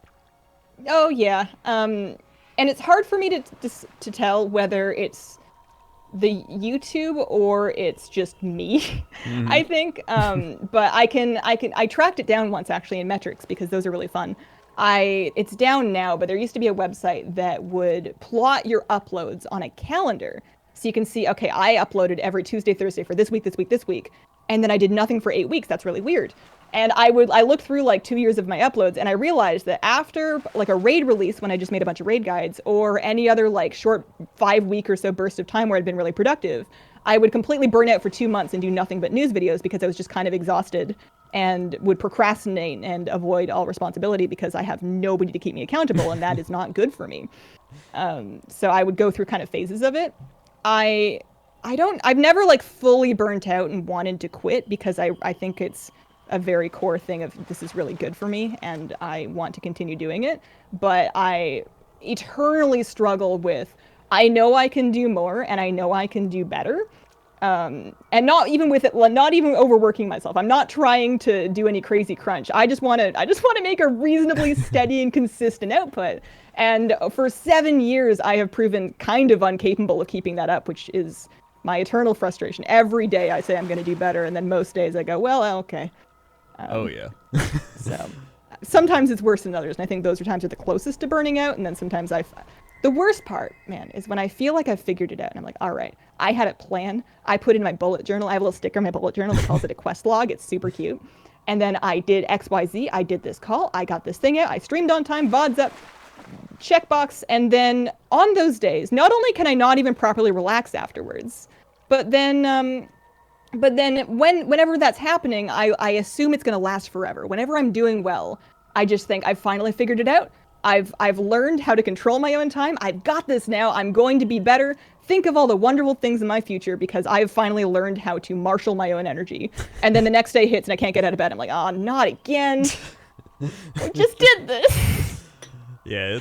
Oh yeah. And it's hard for me to tell whether it's the YouTube or it's just me. I think. But I tracked it down once actually in metrics, because those are really fun. It's down now, but there used to be a website that would plot your uploads on a calendar. So you can see, okay, I uploaded every Tuesday, Thursday for this week, this week, and then I did nothing for 8 weeks. That's really weird. And I looked through like 2 years of my uploads, and I realized that after like a raid release, when I just made a bunch of raid guides, or any other like short 5 week or so burst of time where I'd been really productive, I would completely burn out for 2 months and do nothing but news videos, because I was just kind of exhausted and would procrastinate and avoid all responsibility because I have nobody to keep me accountable, and that is not good for me. So I would go through kind of phases of it. I've never like fully burnt out and wanted to quit, because I think it's a very core thing of, this is really good for me and I want to continue doing it. But I eternally struggle with, I know I can do more and I know I can do better. And not even with it, not even overworking myself. I'm not trying to do any crazy crunch. I just want to make a reasonably steady and consistent output. And for 7 years, I have proven kind of incapable of keeping that up, which is my eternal frustration. Every day I say I'm going to do better, and then most days I go, well, okay. Oh yeah. So sometimes it's worse than others, and I think those are times are the closest to burning out. And then sometimes the worst part, man, is when I feel like I've figured it out and I'm like, all right, I had a plan. I put in my bullet journal. I have a little sticker in my bullet journal that calls it a quest log. It's super cute. And then I did XYZ. I did this call. I got this thing out. I streamed on time. VOD's up. Checkbox. And then on those days, not only can I not even properly relax afterwards, but then whenever that's happening, I assume it's going to last forever. Whenever I'm doing well, I just think I've finally figured it out. I've learned how to control my own time. I've got this now. I'm going to be better. Think of all the wonderful things in my future, because I've finally learned how to marshal my own energy. And then the next day hits and I can't get out of bed. I'm like, oh, not again. I just did this. Yeah,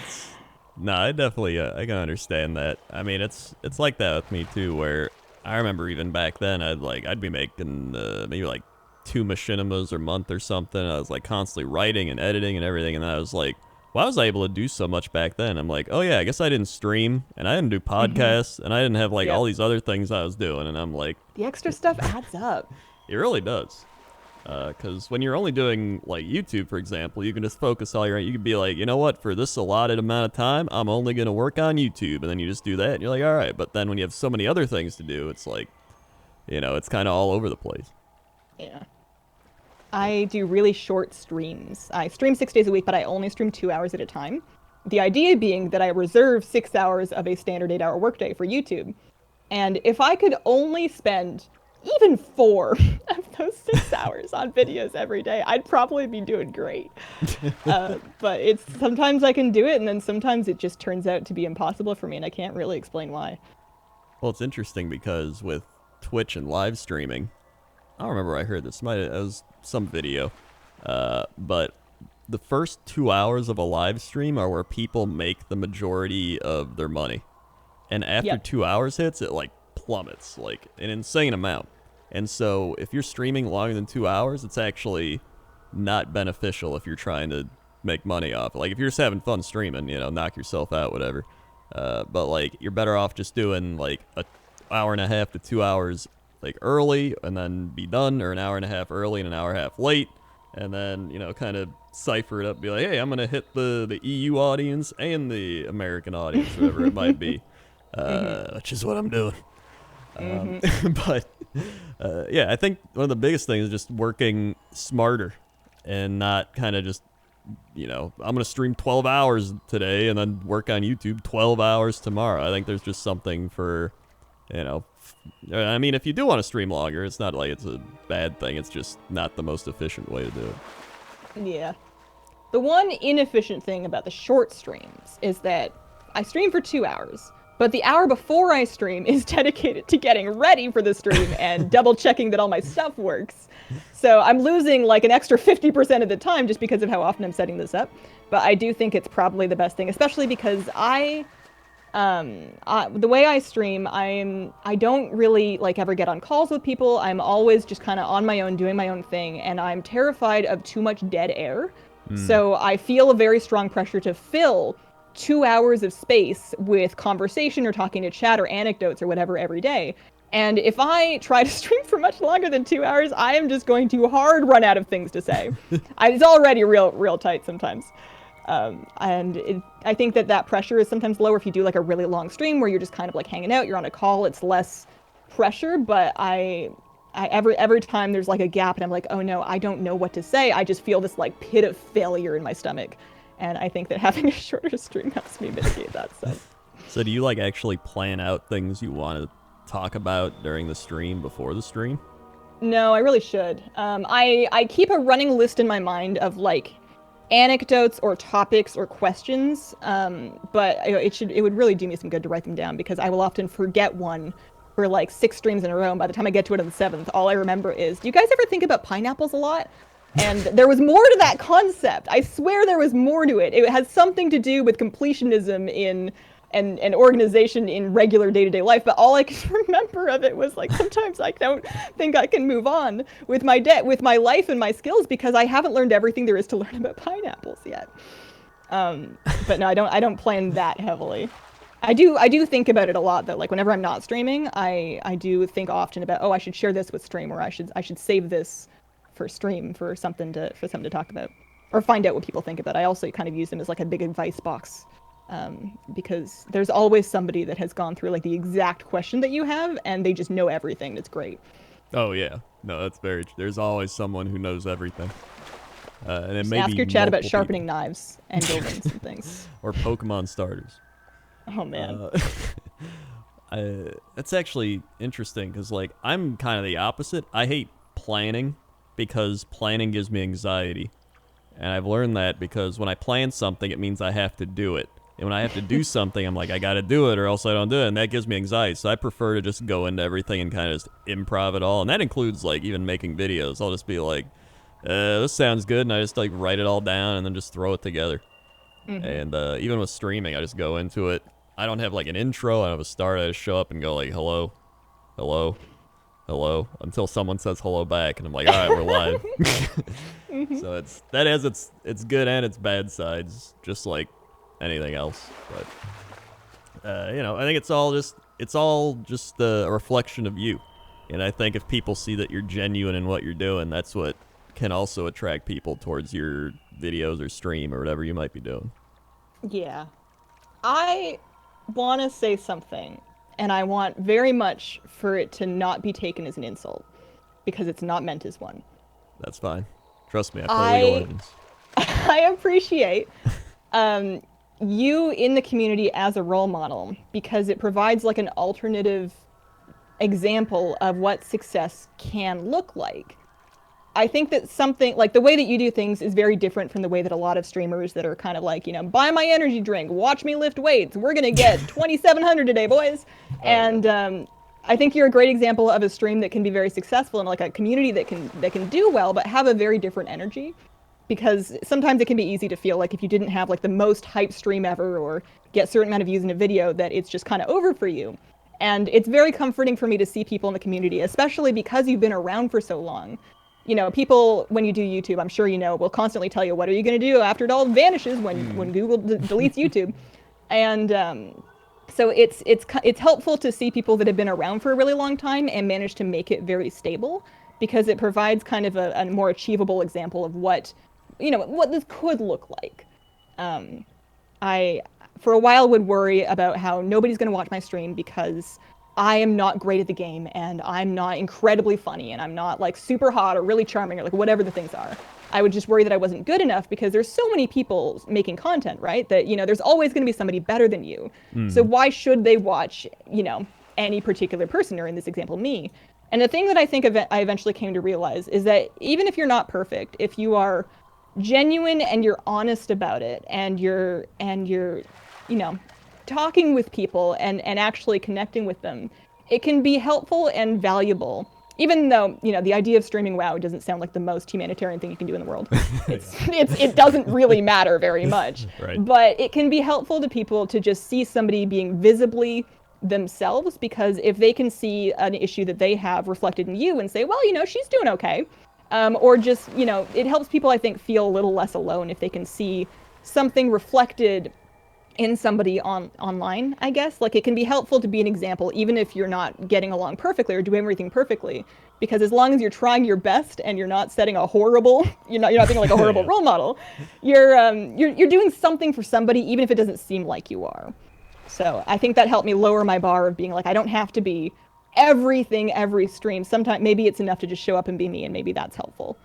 I definitely I can understand that. I mean, it's like that with me too, where I remember even back then I'd be making maybe like 2 machinimas a month or something. I was like constantly writing and editing and everything, and I was like, why was I able to do so much back then? I'm like, oh yeah, I guess I didn't stream and I didn't do podcasts and I didn't have like all these other things I was doing, and I'm like, the extra stuff adds up. It really does. Because when you're only doing like YouTube, for example, you can just focus all your. You can be like, you know what, for this allotted amount of time, I'm only gonna work on YouTube, and then you just do that, and you're like, all right. But then when you have so many other things to do, it's like, it's kind of all over the place. Yeah. I do really short streams. I stream 6 days a week, but I only stream 2 hours at a time. The idea being that I reserve 6 hours of a standard 8-hour workday for YouTube. And if I could only spend even 4 of those 6 hours on videos every day, I'd probably be doing great. But sometimes I can do it, and then sometimes it just turns out to be impossible for me, and I can't really explain why. Well, it's interesting because with Twitch and live streaming, I don't remember where I heard this. It was some video. But the first 2 hours of a live stream are where people make the majority of their money. And after 2 hours hits, it like plummets like an insane amount. And so if you're streaming longer than 2 hours, it's actually not beneficial if you're trying to make money off it. Like if you're just having fun streaming, knock yourself out, whatever. But like you're better off just doing like an hour and a half to 2 hours like early and then be done, or an hour and a half early and an hour and a half late, and then kind of cipher it up, be like, hey, I'm gonna hit the EU audience and the American audience, whatever it might be, which is what I'm doing. But yeah, I think one of the biggest things is just working smarter and not kind of just I'm gonna stream 12 hours today and then work on YouTube 12 hours tomorrow. I think there's just something for I mean, if you do want to stream longer, it's not like it's a bad thing. It's just not the most efficient way to do it. Yeah. The one inefficient thing about the short streams is that I stream for 2 hours, but the hour before I stream is dedicated to getting ready for the stream and double checking that all my stuff works. So I'm losing like an extra 50% of the time just because of how often I'm setting this up. But I do think it's probably the best thing, especially because the way I stream, I don't really like ever get on calls with people. I'm always just kind of on my own, doing my own thing, and I'm terrified of too much dead air. So I feel a very strong pressure to fill 2 hours of space with conversation or talking to chat or anecdotes or whatever every day. And if I try to stream for much longer than 2 hours, I am just going to hard run out of things to say. It's already real tight sometimes. I think that pressure is sometimes lower if you do like a really long stream where you're just kind of like hanging out, you're on a call, it's less pressure. But every time there's like a gap and I'm like, oh no, I don't know what to say, I just feel this like pit of failure in my stomach. And I think that having a shorter stream helps me mitigate that stuff. So do you like actually plan out things you want to talk about during the stream before the stream? No, I really should. I keep a running list in my mind of like anecdotes or topics or questions, but it would really do me some good to write them down, because I will often forget one for like 6 streams in a row, and by the time I get to it on the 7th, all I remember is, do you guys ever think about pineapples a lot? And there was more to that concept. I swear there was more to it. It has something to do with completionism in and organization in regular day-to-day life, but all I can remember of it was like, sometimes I don't think I can move on with my life and my skills because I haven't learned everything there is to learn about pineapples yet. But no, I don't plan that heavily. I do think about it a lot though. Like whenever I'm not streaming, I do think often about, oh, I should share this with stream, or I should save this for stream for something to talk about, or find out what people think about. I also kind of use them as like a big advice box, because there's always somebody that has gone through like the exact question that you have, and they just know everything. It's great. Oh yeah, no, that's very true. There's always someone who knows everything. And it may ask be your chat about multiple sharpening people. knives and building some things. Or Pokemon starters. Oh man. That's actually interesting because like I'm kind of the opposite. I hate planning because planning gives me anxiety. And I've learned that because when I plan something, it means I have to do it. And when I have to do something, I'm like, I got to do it or else I don't do it. And that gives me anxiety. So I prefer to just go into everything and kind of just improv it all. And that includes like even making videos. I'll just be like, this sounds good. And I just like write it all down and then just throw it together. Mm-hmm. And even with streaming, I just go into it. I don't have like an intro. I don't have a start. I just show up and go like, hello, hello, hello, until someone says hello back. And I'm like, all right, we're live. Mm-hmm. So that has its good and its bad sides, just like anything else. But you know, I think it's all just a reflection of you. And I think if people see that you're genuine in what you're doing, that's what can also attract people towards your videos or stream or whatever you might be doing. Yeah. I want to say something, and I want very much for it to not be taken as an insult, because it's not meant as one. That's fine. Trust me, I play League of Legends. I appreciate you in the community as a role model, because it provides like an alternative example of what success can look like. I think that something like the way that you do things is very different from the way that a lot of streamers that are kind of like, you know, buy my energy drink, watch me lift weights, we're gonna get 2,700 today, boys. And I think you're a great example of a stream that can be very successful and like a community that can do well, but have a very different energy. Because sometimes it can be easy to feel like if you didn't have like the most hype stream ever or get a certain amount of views in a video, that it's just kind of over for you. And it's very comforting for me to see people in the community, especially because you've been around for so long. You know, people, when you do YouTube, I'm sure you know, will constantly tell you, what are you going to do after it all vanishes when Google deletes YouTube? And so it's helpful to see people that have been around for a really long time and manage to make it very stable, because it provides kind of a more achievable example of what, you know, what this could look like. I, for a while, would worry about how nobody's going to watch my stream because I am not great at the game, and I'm not incredibly funny, and I'm not like super hot or really charming or like whatever the things are. I would just worry that I wasn't good enough because there's so many people making content, right? That, you know, there's always going to be somebody better than you. So why should they watch, you know, any particular person, or in this example, me? And the thing that I think I eventually came to realize is that even if you're not perfect, if you are genuine and you're honest about it, and you're you know, talking with people and actually connecting with them, it can be helpful and valuable. Even though, the idea of streaming WoW doesn't sound like the most humanitarian thing you can do in the world. It doesn't really matter very much. Right. But it can be helpful to people to just see somebody being visibly themselves, because if they can see an issue that they have reflected in you and say, well, she's doing okay. Or just, it helps people, I think, feel a little less alone if they can see something reflected in somebody online, I guess. Like, it can be helpful to be an example, even if you're not getting along perfectly or doing everything perfectly. Because as long as you're trying your best and you're not setting a horrible, you're not being like a horrible role model, you're doing something for somebody, even if it doesn't seem like you are. So I think that helped me lower my bar of being like, I don't have to be everything every stream. Sometimes maybe it's enough to just show up and be me, and maybe that's helpful.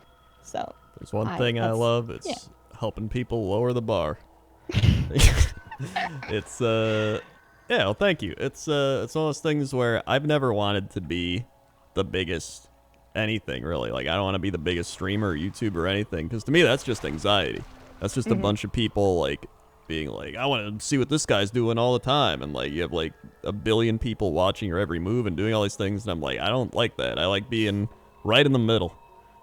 So there's one thing I love, it's helping people lower the bar. It's well, thank you. It's one of those things where I've never wanted to be the biggest anything, really. Like, I don't want to be the biggest streamer or YouTuber or anything, because to me that's just anxiety. That's just a bunch of people like being like, I want to see what this guy's doing all the time, and like you have like a billion people watching your every move and doing all these things, and I'm like, I don't like that. I like being right in the middle,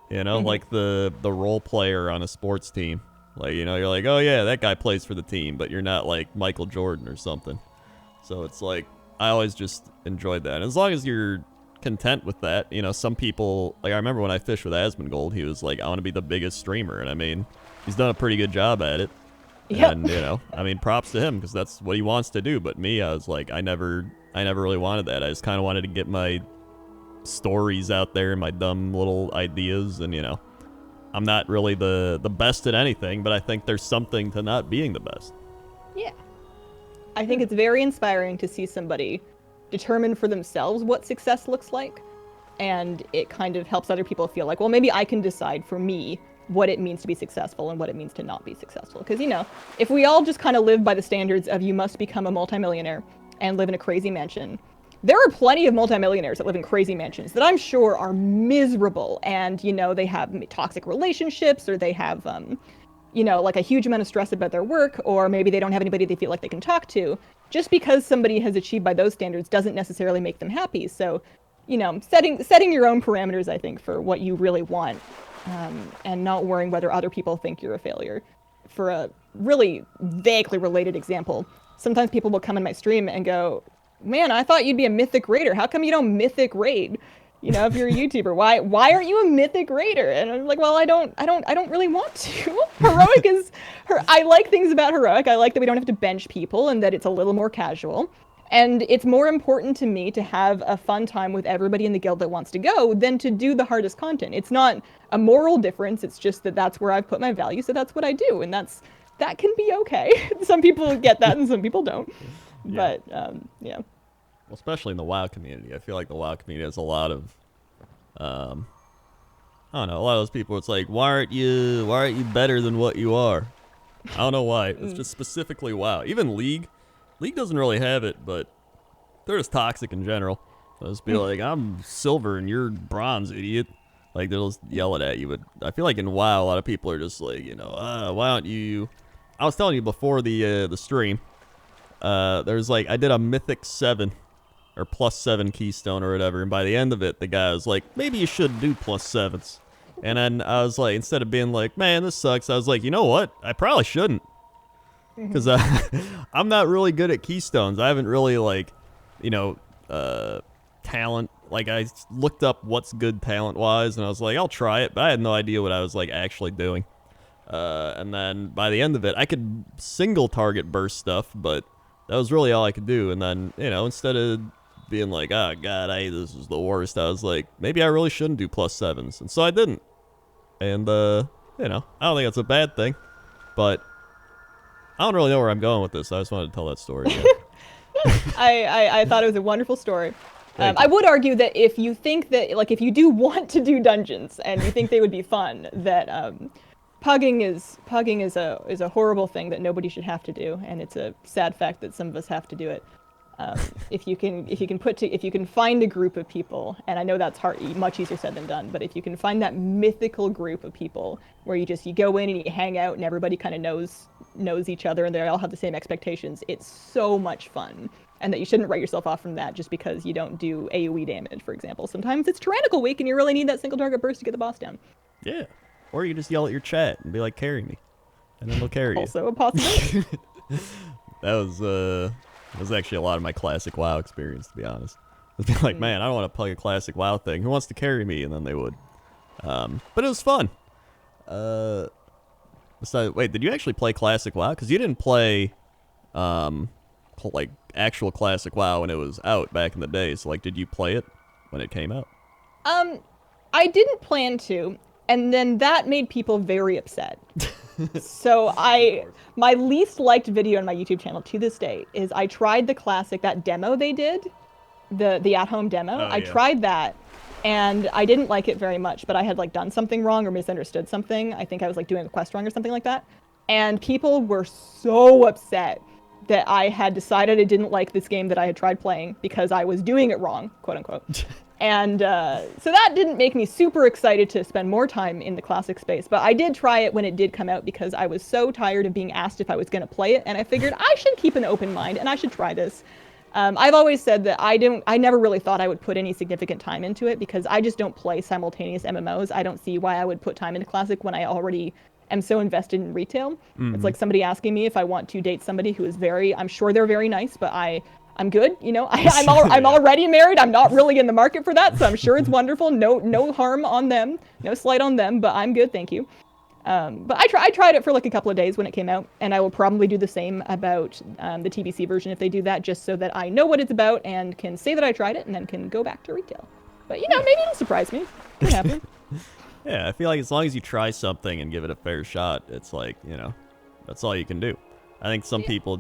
like the role player on a sports team. Like, you're like, oh yeah, that guy plays for the team, but you're not like Michael Jordan or something. So it's like, I always just enjoyed that. And as long as you're content with that, some people, like I remember when I fished with Asmongold, he was like, I want to be the biggest streamer. And I mean, he's done a pretty good job at it. Yep. And, I mean, props to him, because that's what he wants to do. But me, I was like, I never really wanted that. I just kind of wanted to get my stories out there, my dumb little ideas, and, I'm not really the best at anything, but I think there's something to not being the best. Yeah. I think it's very inspiring to see somebody determine for themselves what success looks like, and it kind of helps other people feel like, well, maybe I can decide for me what it means to be successful and what it means to not be successful. Because, if we all just kind of live by the standards of you must become a multimillionaire and live in a crazy mansion, there are plenty of multimillionaires that live in crazy mansions that I'm sure are miserable, and, they have toxic relationships, or they have, like a huge amount of stress about their work, or maybe they don't have anybody they feel like they can talk to. Just because somebody has achieved by those standards doesn't necessarily make them happy. So, setting your own parameters, I think, for what you really want, and not worrying whether other people think you're a failure. For a really vaguely related example, sometimes people will come in my stream and go, man, I thought you'd be a mythic raider. How come you don't mythic raid? If you're a YouTuber, why aren't you a mythic raider? And I'm like, well, I don't really want to. Heroic is I like things about heroic. I like that we don't have to bench people and that it's a little more casual. And it's more important to me to have a fun time with everybody in the guild that wants to go than to do the hardest content. It's not a moral difference. It's just that's where I've put my value, so that's what I do, and that can be okay. Some people get that and some people don't. Yeah. But yeah. Well, especially in the WoW community, I feel like the WoW community has a lot of, I don't know, a lot of those people. It's like, why aren't you better than what you are? I don't know why. It's just specifically WoW. Even League doesn't really have it, but they're just toxic in general. They'll just be like, I'm silver and you're bronze, idiot. Like, they'll just yell it at you. But I feel like in WoW, a lot of people are just like, why don't you? I was telling you before the stream. There's like, I did a mythic 7 or +7 keystone or whatever, and by the end of it, the guy was like, maybe you should do +7s. And then I was like, instead of being like, man, this sucks, I was like, you know what? I probably shouldn't. Because I'm not really good at keystones. I haven't really, like, talent. Like, I looked up what's good talent-wise, and I was like, I'll try it, but I had no idea what I was, like, actually doing. And then by the end of it, I could single target burst stuff, but that was really all I could do. And then, instead of being like, oh god, this is the worst, I was like, maybe I really shouldn't do +7s. And so I didn't. And, I don't think that's a bad thing. But I don't really know where I'm going with this. I just wanted to tell that story. I thought it was a wonderful story. I would argue that if you think that, like, if you do want to do dungeons and you think they would be fun, that pugging is a horrible thing that nobody should have to do, and it's a sad fact that some of us have to do it. If you can find a group of people, and I know that's hard, much easier said than done, but if you can find that mythical group of people where you go in and you hang out and everybody kind of knows each other and they all have the same expectations, it's so much fun. And that you shouldn't write yourself off from that just because you don't do AoE damage, for example. Sometimes it's Tyrannical Week and you really need that single target burst to get the boss down. Yeah. Or you just yell at your chat and be like, carry me. And then they'll carry you. Also a possibility. That was actually a lot of my classic WoW experience, to be honest. It'd be like, man, I don't want to play a classic WoW thing. Who wants to carry me? And then they would. But it was fun. Besides, wait, did you actually play classic WoW? Because you didn't play, like, actual classic WoW when it was out back in the day. So, like, did you play it when it came out? I didn't plan to, and then that made people very upset. So my least liked video on my YouTube channel to this day is I tried the classic, that demo they did, the at-home demo. Oh, I yeah. tried that, and I didn't like it very much, but I had like done something wrong or misunderstood something. I think I was like doing a quest wrong or something like that. And people were so upset that I had decided I didn't like this game that I had tried playing because I was doing it wrong, quote unquote. And so that didn't make me super excited to spend more time in the classic space. But I did try it when it did come out because I was so tired of being asked if I was going to play it. And I figured I should keep an open mind and I should try this. I've always said that I never really thought I would put any significant time into it because I just don't play simultaneous MMOs. I don't see why I would put time into classic when I already am so invested in retail. Mm-hmm. It's like somebody asking me if I want to date somebody who is I'm sure they're very nice, but I'm good, you know. I'm already married. I'm not really in the market for that, so I'm sure it's wonderful. No harm on them, no slight on them, but I'm good, thank you. But I tried it for like a couple of days when it came out, and I will probably do the same about the TBC version if they do that, just so that I know what it's about and can say that I tried it, and then can go back to retail. But you know, maybe it'll surprise me. Can happen. Yeah, I feel like as long as you try something and give it a fair shot, it's like, you know, that's all you can do. I think some people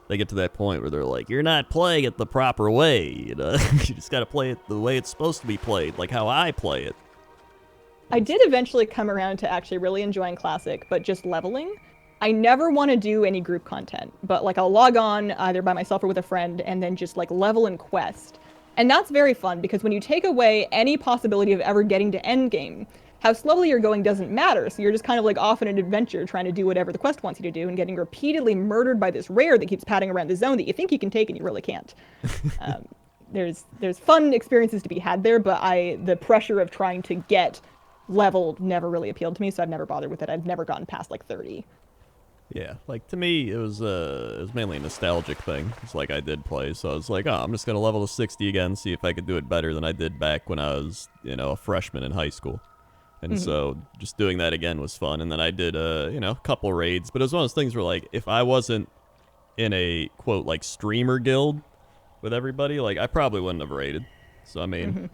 they get to that point where they're like, you're not playing it the proper way, you know? You just got to play it the way it's supposed to be played, like how I play it. I did eventually come around to actually really enjoying Classic, but just leveling. I never want to do any group content, but like I'll log on either by myself or with a friend and then just like level and quest. And that's very fun because when you take away any possibility of ever getting to endgame, how slowly you're going doesn't matter. So you're just kind of like off on an adventure trying to do whatever the quest wants you to do and getting repeatedly murdered by this rare that keeps padding around the zone that you think you can take and you really can't. There's fun experiences to be had there, but the pressure of trying to get leveled never really appealed to me, so I've never bothered with it. I've never gotten past like 30. Yeah, like to me, it was mainly a nostalgic thing. It's like I did play, so I was like, oh, I'm just gonna level to 60 again, see if I could do it better than I did back when I was, you know, a freshman in high school. And so just doing that again was fun. And then I did, you know, a couple raids, but it was one of those things where like if I wasn't in a quote like streamer guild with everybody, like I probably wouldn't have raided. So I mean,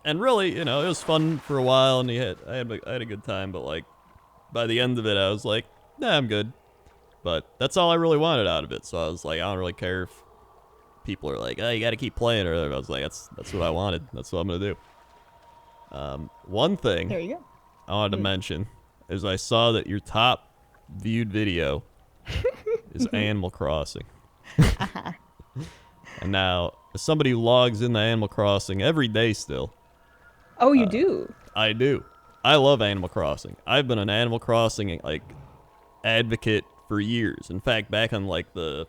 and really, you know, it was fun for a while, and I had a good time, but like by the end of it, I was like, nah, I'm good. But that's all I really wanted out of it. So I was like, I don't really care if people are like, oh, you got to keep playing or whatever. I was like, that's what I wanted. That's what I'm gonna do. One thing There you go. I wanted to mention is I saw that your top viewed video is Animal Crossing. And now, as somebody who logs into Animal Crossing every day still. Oh, you do? I do. I love Animal Crossing. I've been an Animal Crossing like advocate for years. In fact, back on like the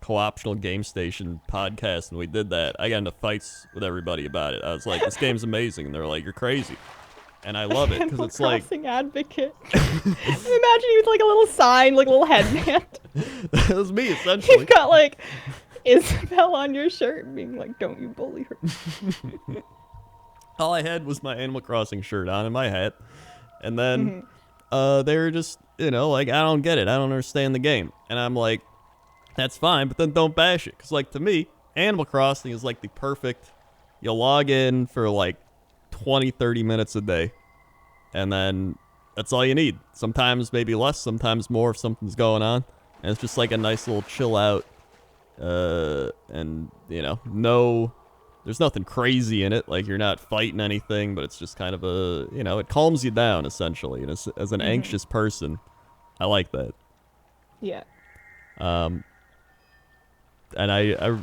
Co-optional Game Station podcast, and we did that, I got into fights with everybody about it. I was like, this game's amazing, and they're like, you're crazy. And I love it because it's like Crossing advocate. Imagine you with like a little sign, like a little headband. That was me essentially. You've got like Isabel on your shirt, being like, "Don't you bully her." All I had was my Animal Crossing shirt on and my hat, and then they were just, you know, like, I don't get it, I don't understand the game, and I'm like, that's fine, but then don't bash it, because like to me, Animal Crossing is like the perfect. You log in for like 20-30 minutes a day, and then that's all you need. Sometimes maybe less, sometimes more if something's going on, and it's just like a nice little chill out, and you know, there's nothing crazy in it, like you're not fighting anything, but it's just kind of a, you know, it calms you down essentially, and as an anxious person, I like that. Yeah. and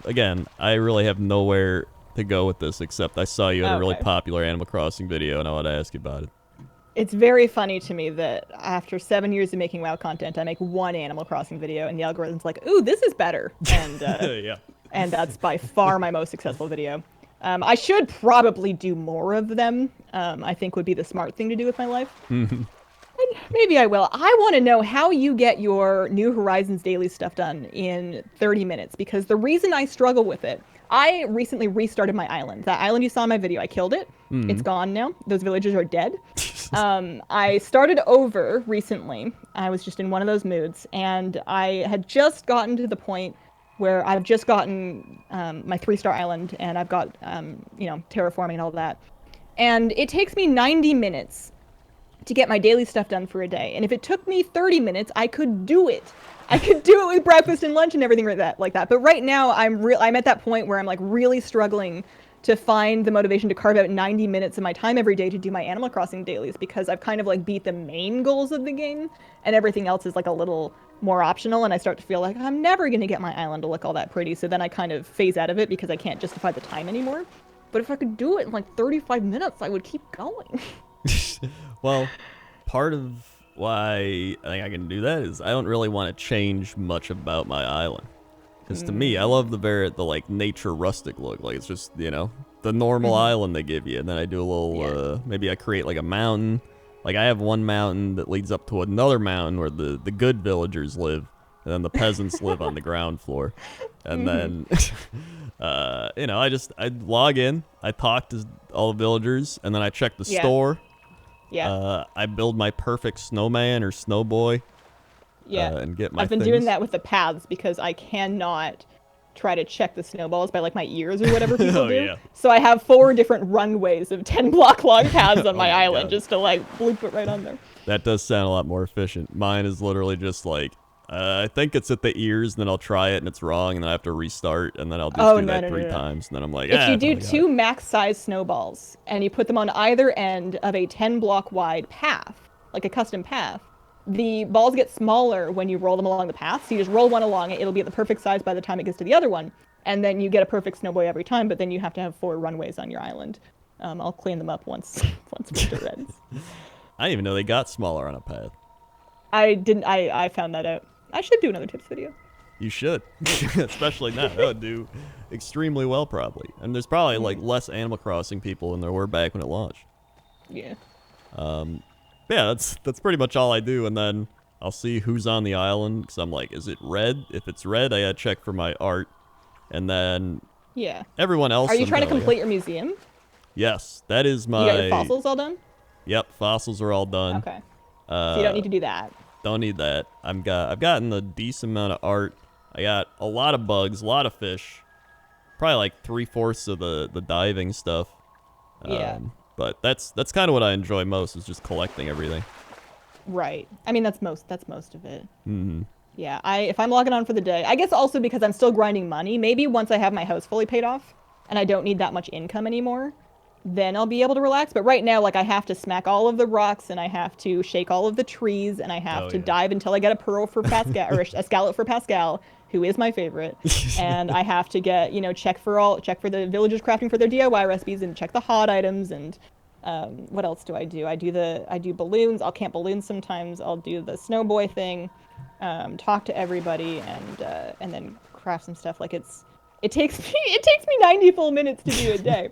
again, I really have nowhere to go with this except I saw you had a really popular Animal Crossing video, and I want to ask you about it. It's very funny to me that after 7 years of making WoW content, I make one Animal Crossing video, and the algorithm's like, "Ooh, this is better," and Yeah. and that's by far my most successful video. I should probably do more of them. I think would be the smart thing to do with my life. And maybe I will. I want to know how you get your New Horizons daily stuff done in 30 minutes, because the reason I struggle with it, I recently restarted my island. That island you saw in my video, I killed it. It's gone now. Those villagers are dead. I started over recently. I was just in one of those moods, and I had just gotten to the point where I've just gotten my 3-star island, and I've got, terraforming and all that. And it takes me 90 minutes to get my daily stuff done for a day. And if it took me 30 minutes, I could do it. I could do it with breakfast and lunch and everything like that. But right now, I'm at that point where I'm like really struggling to find the motivation to carve out 90 minutes of my time every day to do my Animal Crossing dailies, because I've kind of like beat the main goals of the game, and everything else is like a little more optional, and I start to feel like I'm never going to get my island to look all that pretty, so then I kind of phase out of it because I can't justify the time anymore. But if I could do it in like 35 minutes, I would keep going. Well, part of why I think I can do that is I don't really want to change much about my island. Because to me, I love the like nature rustic look. Like it's just, the normal island they give you. And then I do a little, maybe I create like a mountain. Like I have one mountain that leads up to another mountain where the good villagers live. And then the peasants live on the ground floor. And then, I log in, I talk to all the villagers, and then I check the store. Yeah. I build my perfect snowman or snowboy. Yeah. And get my I've been doing that with the paths because I cannot try to check the snowballs by like my ears or whatever people do. Yeah. So I have 4 different runways of 10-block long paths on my island just to like bloop it right on there. That does sound a lot more efficient. Mine is literally just like, I think it's at the ears, and then I'll try it and it's wrong, and then I have to restart, and then I'll just do that 3 times, and then I'm like, if you do 2 max size snowballs and you put them on either end of a 10-block wide path, like a custom path, the balls get smaller when you roll them along the path. So you just roll one along it, it'll be at the perfect size by the time it gets to the other one, and then you get a perfect snowboy every time, but then you have to have 4 runways on your island. I'll clean them up once winter ends. I didn't even know they got smaller on a path. I found that out. I should do another tips video. You should. Especially now. That would do extremely well, probably. And there's probably like less Animal Crossing people than there were back when it launched. Yeah. Yeah, that's pretty much all I do, and then I'll see who's on the island, because I'm like, is it red? If it's red, I gotta check for my art, and then everyone else. Are you trying to complete your museum? Yes, that is my... You got your fossils all done? Yep, fossils are all done. Okay. So you don't need to do that. Don't need that. I've gotten a decent amount of art. I got a lot of bugs, a lot of fish, probably like 3/4 of the diving stuff. Yeah. But that's kind of what I enjoy most, is just collecting everything. Right. I mean, that's most of it. Mm-hmm. Yeah. If I'm logging on for the day, I guess also because I'm still grinding money. Maybe once I have my house fully paid off and I don't need that much income anymore, then I'll be able to relax. But right now, like, I have to smack all of the rocks, and I have to shake all of the trees, and I have to dive until I get a pearl for Pascal, or a scallop for Pascal, who is my favorite. And I have to get, check for the villagers crafting for their DIY recipes, and check the hot items, and what else do? I do balloons. I'll camp balloons sometimes. I'll do the snowboy thing, talk to everybody, and then craft some stuff. Like it takes me 90 full minutes to do a day.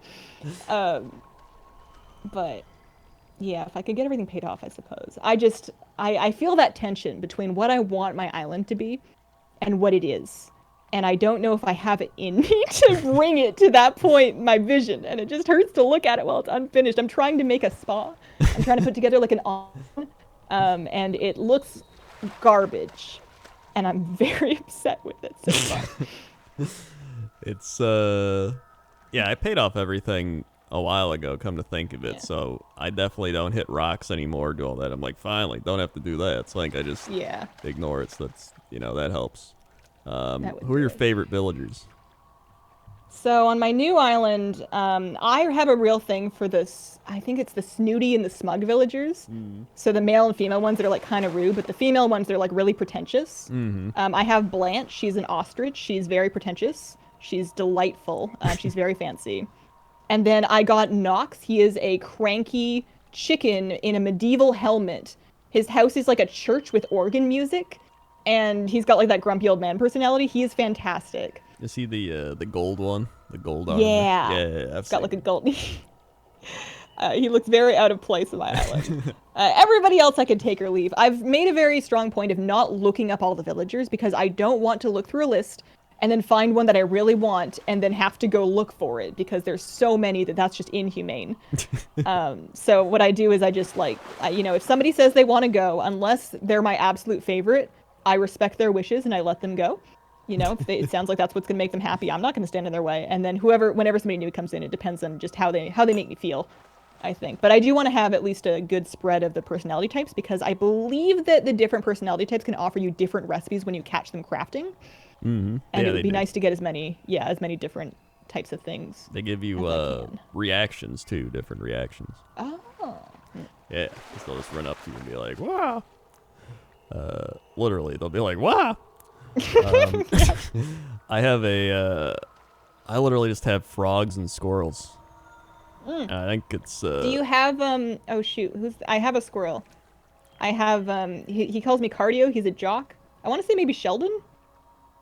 But yeah, if I could get everything paid off, I suppose. I feel that tension between what I want my island to be and what it is. And I don't know if I have it in me to bring it to that point, my vision. And it just hurts to look at it while it's unfinished. I'm trying to make a spa. I'm trying to put together like an and it looks garbage. And I'm very upset with it so far. It's, I paid off everything a while ago, come to think of it, so I definitely don't hit rocks anymore, do all that. I'm like, finally, don't have to do that. It's like I just ignore it, so that's, that helps. Who are your favorite villagers? So on my new island, I have a real thing for this. I think it's the snooty and the smug villagers. Mm. So the male and female ones that are like kind of rude, but the female ones they're like really pretentious. Mm-hmm. I have Blanche. She's an ostrich. She's very pretentious. She's delightful. She's very fancy. And then I got Nox. He is a cranky chicken in a medieval helmet. His house is like a church with organ music, and he's got like that grumpy old man personality. He is fantastic. Is he the gold one? The gold armor? Yeah. Yeah, I've He's got seen like a him. gold. He looks very out of place on my island. Everybody else I could take or leave. I've made a very strong point of not looking up all the villagers because I don't want to look through a list and then find one that I really want and then have to go look for it because there's so many that's just inhumane. So what I do is I just like, if somebody says they want to go, unless they're my absolute favorite, I respect their wishes and I let them go. It sounds like that's what's going to make them happy. I'm not going to stand in their way. And then whenever somebody new comes in, it depends on just how they make me feel, I think. But I do want to have at least a good spread of the personality types because I believe that the different personality types can offer you different recipes when you catch them crafting. Mm-hmm. And yeah, it would be do. nice to get as many different types of things. They give you as I can. reactions too, different reactions. Oh. Yeah, they'll just run up to you and be like, "Wow!" Literally, they'll be like, "Wow!" I have I literally just have frogs and squirrels. And I think it's. Do you have Oh shoot, I have a squirrel. I have he calls me Cardio. He's a jock. I want to say maybe Sheldon.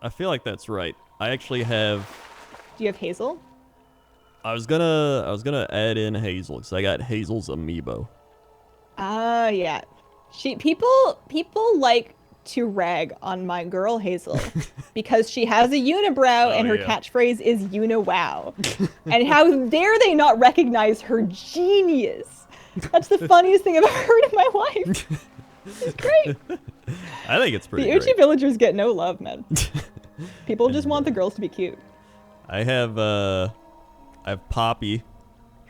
I feel like that's right. I actually have. Do you have Hazel? I was gonna add in Hazel because I got Hazel's amiibo. Yeah. People like to rag on my girl Hazel because she has a unibrow and her catchphrase is "Uni-wow." And how dare they not recognize her genius? That's the funniest thing I've ever heard in my life. It's great. I think it's pretty The great. Uchi villagers get no love, man. People just want the girls to be cute. I have Poppy.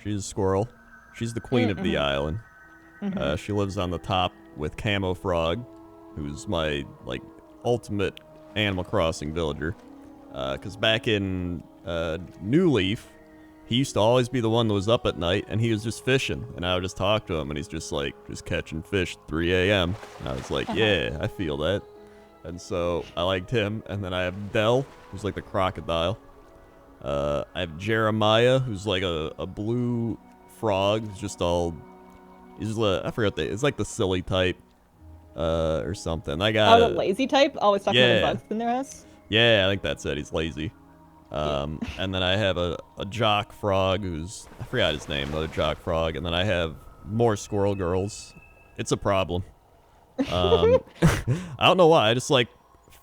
She's a squirrel. She's the queen of the island. She lives on the top with Camo Frog, who's my ultimate Animal Crossing villager. Because back in New Leaf, he used to always be the one that was up at night, and he was just fishing. And I would just talk to him, and he's just catching fish at 3 a.m. And I was like, yeah, I feel that. And so I liked him. And then I have Dell, who's like the crocodile. I have Jeremiah, who's like a blue frog. Who's just all... I forgot it's like the silly type. Or something. I got the lazy type? Always talking about the bugs in their house? Yeah, I think that's it. He's lazy. And then I have a jock frog who's... I forgot his name, another jock frog. And then I have more squirrel girls. It's a problem. I don't know why. I just like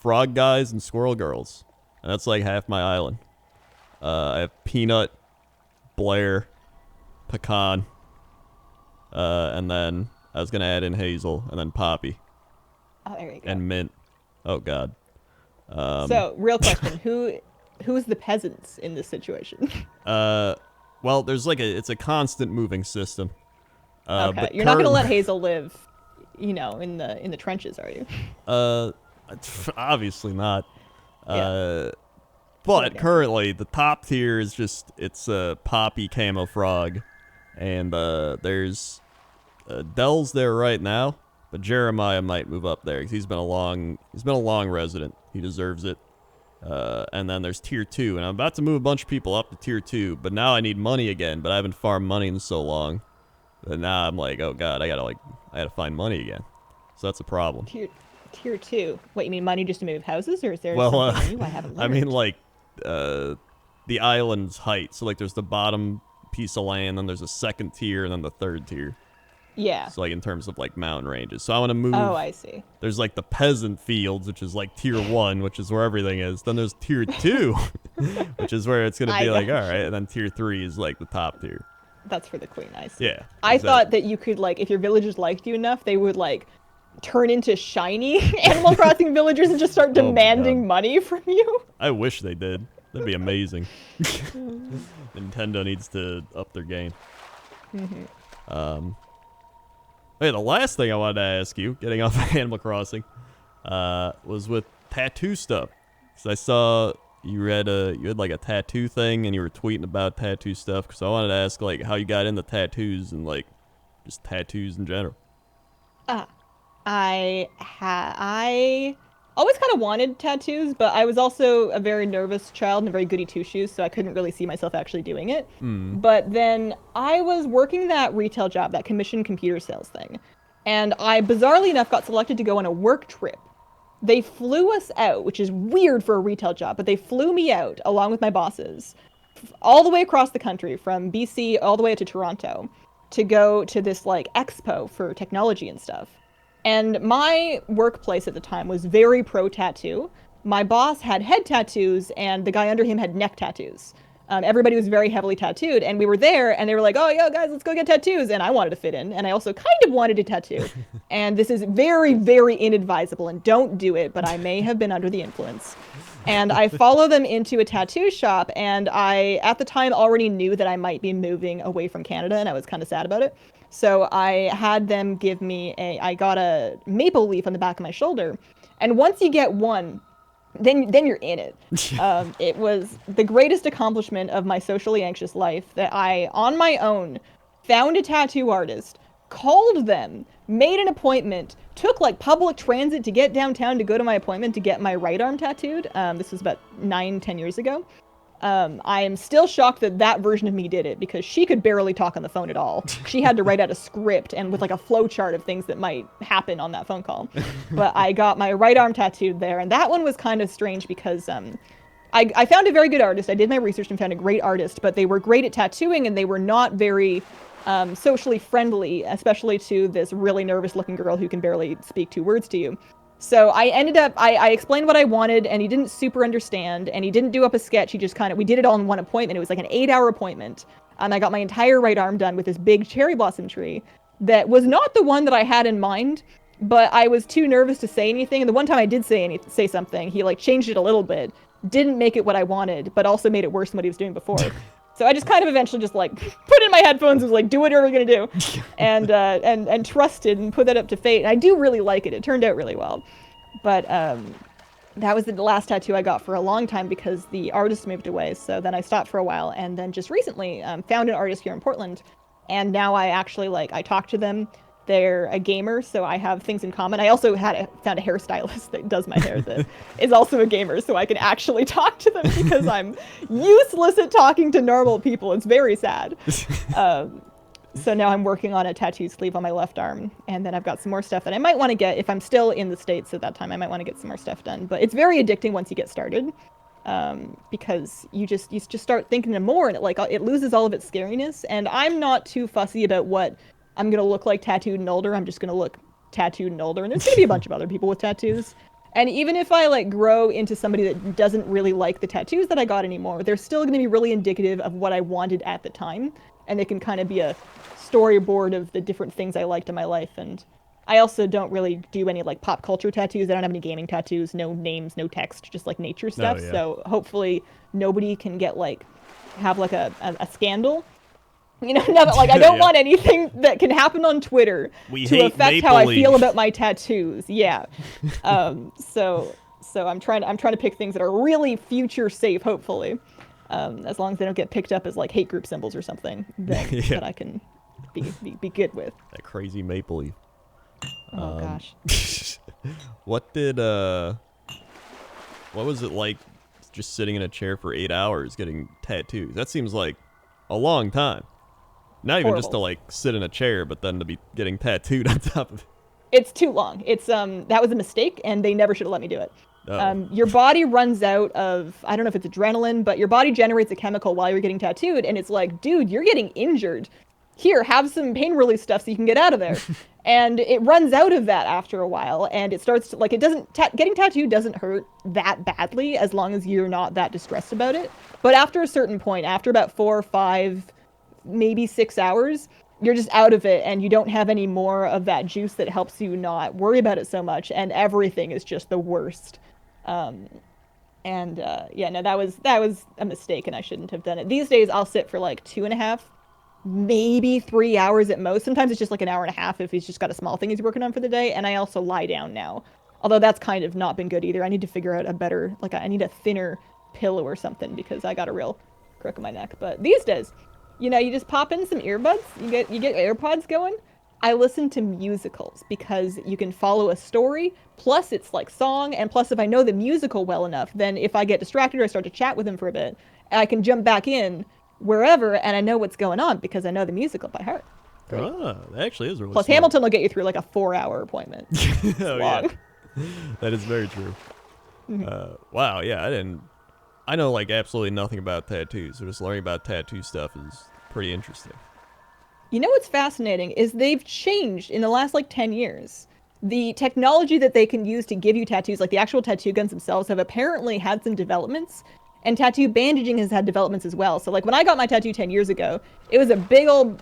frog guys and squirrel girls. And that's like half my island. I have Peanut, Blair, Pecan. And then I was going to add in Hazel and then Poppy. Oh, there you go. And Mint. Oh, God. So, real question. Who's the peasants in this situation? Well, there's it's a constant moving system. Okay, but you're not gonna let Hazel live, in the trenches, are you? Obviously not. Yeah. But Okay. currently the top tier is it's Poppy Camo Frog, and there's Dell's there right now, but Jeremiah might move up there because he's been a long resident. He deserves it. And then there's tier 2, and I'm about to move a bunch of people up to tier 2, but now I need money again, but I haven't farmed money in so long. And now I'm like, oh god, I gotta find money again. So that's a problem. Tier 2. What, you mean money just to move houses, or is there Well, something new I haven't learned? I mean the island's height. So there's the bottom piece of land, then there's a second tier, and then the third tier. Yeah. So in terms of mountain ranges. So I want to move. Oh, I see. There's the peasant fields, which is tier 1, which is where everything is. Then there's tier 2, which is where it's gonna be all right. And then tier 3 is the top tier. That's for the queen, I see. Yeah. I thought that you could if your villagers liked you enough, they would turn into shiny Animal Crossing villagers and just start demanding money from you. I wish they did. That'd be amazing. Nintendo needs to up their game. Hey, the last thing I wanted to ask you, getting off of Animal Crossing, was with tattoo stuff. Because I saw you had like a tattoo thing and you were tweeting about tattoo stuff, because I wanted to ask like how you got into tattoos and like just tattoos in general. Uh, I always kind of wanted tattoos, but I was also a very nervous child and a very goody two-shoes, so I couldn't really see myself actually doing it. Mm. But then I was working that retail job, that commission computer sales thing, and I bizarrely enough got selected to go on a work trip. They flew us out, which is weird for a retail job, but they flew me out along with my bosses all the way across the country from BC all the way to Toronto to go to this like expo for technology and stuff. And my workplace at the time was very pro tattoo. My boss had head tattoos, and the guy under him had neck tattoos. Everybody was very heavily tattooed, and we were there, and they were like, "Oh, yo, guys, let's go get tattoos." And I wanted to fit in, and I also kind of wanted a tattoo. And this is very, very inadvisable, and don't do it, but I may have been under the influence. And I follow them into a tattoo shop, and I, at the time, already knew that I might be moving away from Canada, and I was kind of sad about it. So I had them give me I got a maple leaf on the back of my shoulder. And once you get one, then you're in it. It was the greatest accomplishment of my socially anxious life that I, on my own, found a tattoo artist, called them, made an appointment, took like public transit to get downtown to go to my appointment to get my right arm tattooed. This was about 9-10 years ago. I am still shocked that that version of me did it, because she could barely talk on the phone at all. She had to write out a script and with like a flow chart of things that might happen on that phone call. But I got my right arm tattooed there, and that one was kind of strange because I found a very good artist. I did my research and found a great artist, but they were great at tattooing and they were not very socially friendly, especially to this really nervous looking girl who can barely speak 2 words to you. So I ended up, I explained what I wanted, and he didn't super understand, and he didn't do up a sketch. He just kind of, we did it all in one appointment. It was like an 8-hour appointment. And I got my entire right arm done with this big cherry blossom tree that was not the one that I had in mind, but I was too nervous to say anything. And the one time I did say something, he like changed it a little bit, didn't make it what I wanted, but also made it worse than what he was doing before. So I just kind of eventually just like put in my headphones and was like, do whatever you're gonna do, and trusted and put that up to fate. And I do really like it. It turned out really well, but that was the last tattoo I got for a long time because the artist moved away. So then I stopped for a while, and then just recently found an artist here in Portland, and now I actually I talk to them. They're a gamer, so I have things in common. I also found a hairstylist that does my hair that is also a gamer, so I can actually talk to them because I'm useless at talking to normal people. It's very sad. So now I'm working on a tattoo sleeve on my left arm, and then I've got some more stuff that I might want to get if I'm still in the States at that time. I might want to get some more stuff done, but it's very addicting once you get started, because you just start thinking more, and it loses all of its scariness. And I'm not too fussy about what I'm going to look like tattooed and older. I'm just going to look tattooed and older. And there's going to be a bunch of other people with tattoos. And even if I grow into somebody that doesn't really like the tattoos that I got anymore, they're still going to be really indicative of what I wanted at the time. And they can kind of be a storyboard of the different things I liked in my life. And I also don't really do any pop culture tattoos. I don't have any gaming tattoos, no names, no text, just nature stuff. Oh, yeah. So hopefully nobody can get have a scandal. You know, I don't want anything that can happen on Twitter to affect how I feel about my tattoos. Yeah. So I'm trying to pick things that are really future safe, hopefully. As long as they don't get picked up as hate group symbols or something that I can be good with. That crazy maple leaf. Oh gosh. What was it like just sitting in a chair for 8 hours getting tattoos? That seems like a long time. Not even just to sit in a chair, but then to be getting tattooed on top of it. It's too long. It's that was a mistake, and they never should have let me do it. Oh. Your body runs out of, I don't know if it's adrenaline, but your body generates a chemical while you're getting tattooed, and it's like, dude, you're getting injured. Here, have some pain relief stuff so you can get out of there. And it runs out of that after a while, and it starts to, it doesn't, getting tattooed doesn't hurt that badly as long as you're not that distressed about it. But after a certain point, after about 4 or 5, maybe 6 hours, you're just out of it, and you don't have any more of that juice that helps you not worry about it so much, and everything is just the worst. Yeah, no, that was a mistake, and I shouldn't have done it. These days, I'll sit for 2.5, maybe 3 hours at most. Sometimes it's just an hour and a half if he's just got a small thing he's working on for the day, and I also lie down now. Although that's kind of not been good either. I need to figure out a better, I need a thinner pillow or something because I got a real crook in my neck. But these days, you know, you just pop in some earbuds, you get AirPods going. I listen to musicals because you can follow a story, plus it's like song, and plus if I know the musical well enough, then if I get distracted or I start to chat with him for a bit, I can jump back in wherever and I know what's going on because I know the musical by heart. Great. Ah, that actually is really Plus smart. Hamilton will get you through like a 4-hour appointment. Oh, long. yeah. That is very true. Wow, yeah, I know like absolutely nothing about tattoos, so just learning about tattoo stuff is pretty interesting. You know what's fascinating is they've changed in the last like 10 years. The technology that they can use to give you tattoos, like the actual tattoo guns themselves, have apparently had some developments. And tattoo bandaging has had developments as well. So like when I got my tattoo 10 years ago, it was a big old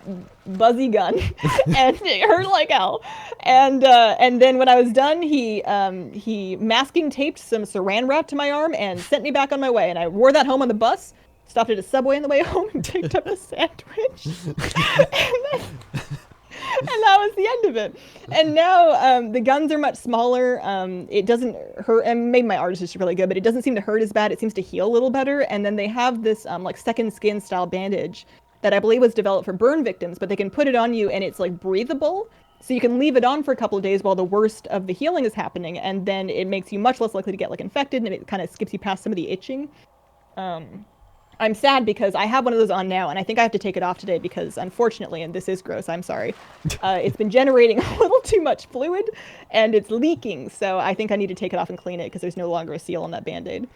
buzzy gun and it hurt like hell. And then when I was done, he masking taped some saran wrap to my arm and sent me back on my way. And I wore that home on the bus, stopped at a Subway on the way home and picked up a sandwich. And that was the end of it. And now the guns are much smaller. It doesn't hurt, and maybe my art is just really good, but it doesn't seem to hurt as bad. It seems to heal a little better. And then they have this like second skin style bandage that I believe was developed for burn victims, but they can put it on you and it's like breathable. So you can leave it on for a couple of days while the worst of the healing is happening, and then it makes you much less likely to get like infected, and it kind of skips you past some of the itching. I'm sad because I have one of those on now, and I think I have to take it off today because, unfortunately, and this is gross, I'm sorry, it's been generating a little too much fluid, and it's leaking, so I think I need to take it off and clean it because there's no longer a seal on that Band-Aid.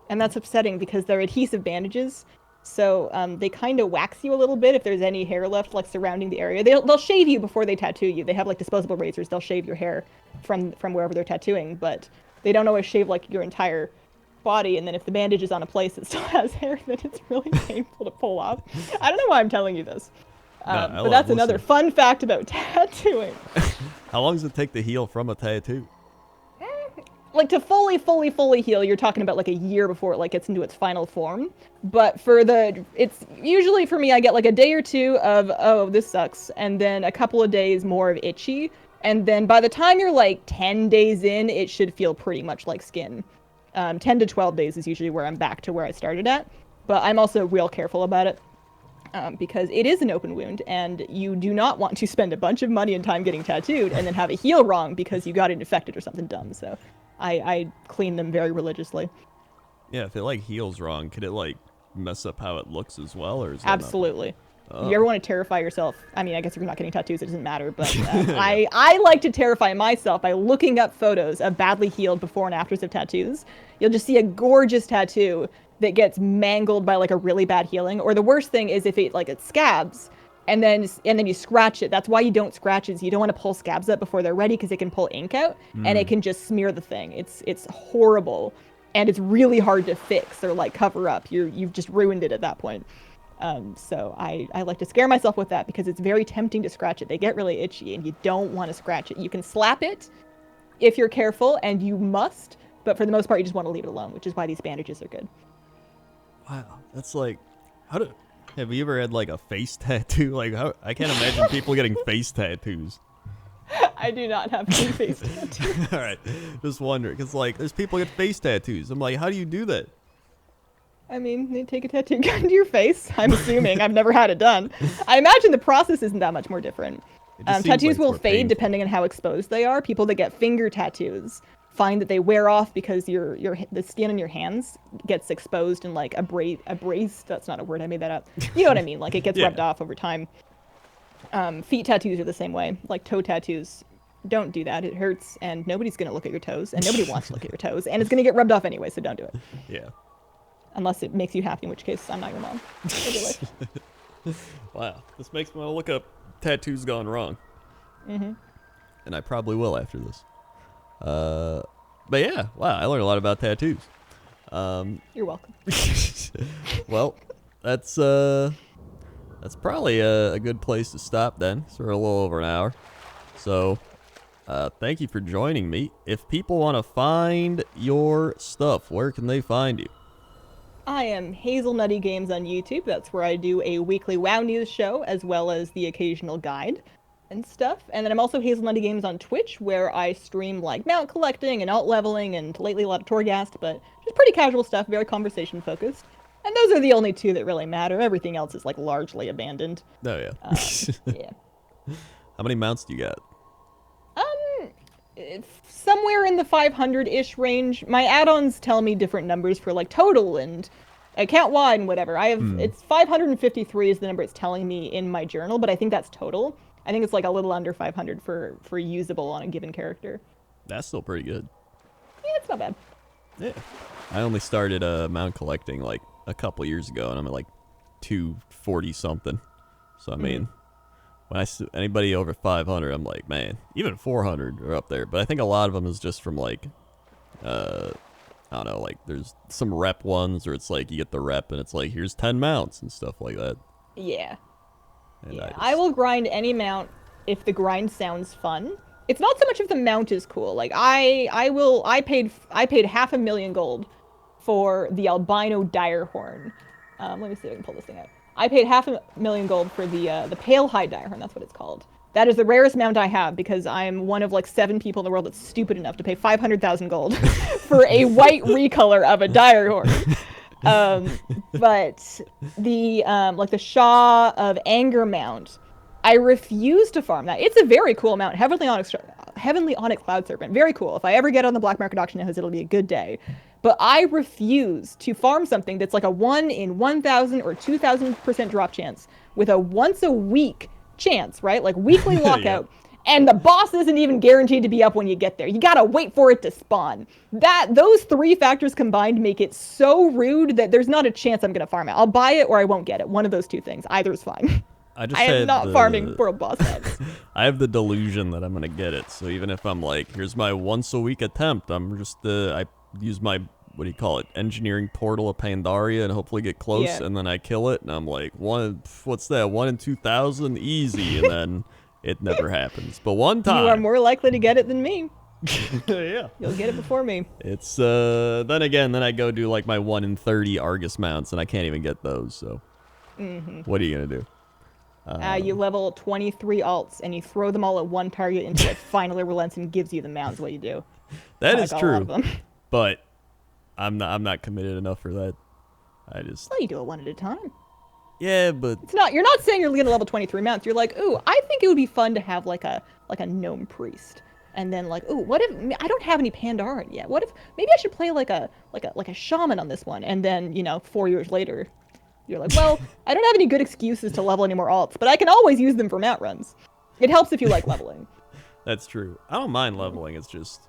And that's upsetting because they're adhesive bandages, so they kind of wax you a little bit if there's any hair left, like, surrounding the area. They'll shave you before they tattoo you. They have, like, disposable razors. They'll shave your hair from wherever they're tattooing, but they don't always shave, like, your entire body, and then if the bandage is on a place that still has hair, then it's really painful to pull off. I don't know why I'm telling you this, but that's another fun fact about tattooing. How long does it take to heal from a tattoo? Like to fully heal, you're talking about like a year before it like gets into its final form. But it's usually for me, I get like a day or two of, oh, this sucks, and then a couple of days more of itchy, and then by the time you're like 10 days in, it should feel pretty much like skin. 10 to 12 days is usually where I'm back to where I started at. But I'm also real careful about it because it is an open wound, and you do not want to spend a bunch of money and time getting tattooed and then have it heal wrong because you got it infected or something dumb. So I clean them very religiously. Yeah, if it like heals wrong, could it like mess up how it looks as well, or is that Absolutely. Oh. You ever want to terrify yourself? I mean, I guess if you're not getting tattoos, it doesn't matter. But I like to terrify myself by looking up photos of badly healed before and afters of tattoos. You'll just see a gorgeous tattoo that gets mangled by like a really bad healing. Or the worst thing is if it scabs and then you scratch it. That's why you don't scratch it. You don't want to pull scabs up before they're ready because it can pull ink out and it can just smear the thing. It's horrible, and it's really hard to fix or like cover up. You've just ruined it at that point. So I like to scare myself with that because it's very tempting to scratch it. They get really itchy and you don't want to scratch it. You can slap it if you're careful, and you must, but for the most part you just want to leave it alone, which is why these bandages are good. Wow, that's like, have you ever had like a face tattoo? Like, I can't imagine people getting face tattoos. I do not have any face tattoos. All right, just wondering, because like there's people get face tattoos. I'm like, how do you do that? I mean, they take a tattoo gun to your face. I'm assuming. I've never had it done. I imagine the process isn't that much more different. Tattoos will fade depending on how exposed they are. People that get finger tattoos find that they wear off because the skin on your hands gets exposed and like abrased. That's not a word. I made that up. You know what I mean? Like it gets rubbed off over time. Feet tattoos are the same way. Like toe tattoos. Don't do that. It hurts, and nobody's gonna look at your toes, and nobody wants to look at your toes, and it's gonna get rubbed off anyway. So don't do it. Yeah. Unless it makes you happy, in which case I'm not your mom. Wow, this makes me want to look up tattoos gone wrong. Mm-hmm. And I probably will after this. But yeah, wow, I learned a lot about tattoos. You're welcome. Well, that's probably a good place to stop then. So we're a little over an hour. So thank you for joining me. If people want to find your stuff, where can they find you? I am Hazelnuttygames on YouTube. That's where I do a weekly WoW news show, as well as the occasional guide. and stuff. And then I'm also Hazelnuttygames on Twitch, where I stream like mount collecting and alt leveling, and lately a lot of Torghast, but just pretty casual stuff, very conversation focused. And those are the only two that really matter. Everything else is like largely abandoned. Oh yeah. Yeah. How many mounts do you got? Somewhere in the 500-ish range. My add-ons tell me different numbers for like total and account wide and whatever. I have it's 553 is the number it's telling me in my journal, but I think that's total. I think it's like a little under 500 for usable on a given character. That's still pretty good. Yeah, it's not bad. Yeah. I only started mount collecting like a couple years ago, and I'm at like 240 something. So I mean, when anybody over 500, I'm like, man, even 400 are up there. But I think a lot of them is just from like, I don't know, like there's some rep ones, or it's like you get the rep and it's like here's 10 mounts and stuff like that. Yeah. And yeah. I will grind any mount if the grind sounds fun. It's not so much if the mount is cool. Like I paid 500,000 gold for the albino direhorn. Let me see if I can pull this thing out. I paid 500,000 gold for the pale hide direhorn. That's what it's called. That is the rarest mount I have because I'm one of like 7 people in the world that's stupid enough to pay 500,000 gold for a white recolor of a direhorn. But the like the Shaw of Anger mount, I refuse to farm that. It's a very cool mount, Heavenly Onyx Cloud Serpent, very cool. If I ever get on the black market auction house, it'll be a good day. But I refuse to farm something that's like a 1 in 1,000 or 2,000% drop chance with a once a week chance, right? Like weekly lockout. Yeah. And the boss isn't even guaranteed to be up when you get there. You gotta wait for it to spawn. Those 3 factors combined make it so rude that there's not a chance I'm gonna farm it. I'll buy it or I won't get it. One of those 2 things. Either's fine. I am not farming world boss fights. I have the delusion that I'm gonna get it. So even if I'm like, here's my once a week attempt, I'm just I use my, what do you call it, engineering portal of Pandaria and hopefully get close, and then I kill it, and I'm like, what's that, 1 in 2,000, easy, and then it never happens. But one time, you are more likely to get it than me. Yeah, you'll get it before me. It's then I go do like my 1 in 30 Argus mounts, and I can't even get those. So what are you gonna do? You level 23 alts and you throw them all at one target until it finally relents and gives you the mounts. What you do? That is true. But I'm not committed enough for that. I just. Well, you do it one at a time. Yeah, but it's not. You're not saying you're gonna level 23 mounts. You're like, ooh, I think it would be fun to have like a gnome priest, and then like, ooh, what if I don't have any Pandaren yet? What if maybe I should play like a shaman on this one, and then 4 years later, you're like, well, I don't have any good excuses to level any more alts, but I can always use them for mount runs. It helps if you like leveling. That's true. I don't mind leveling. It's just.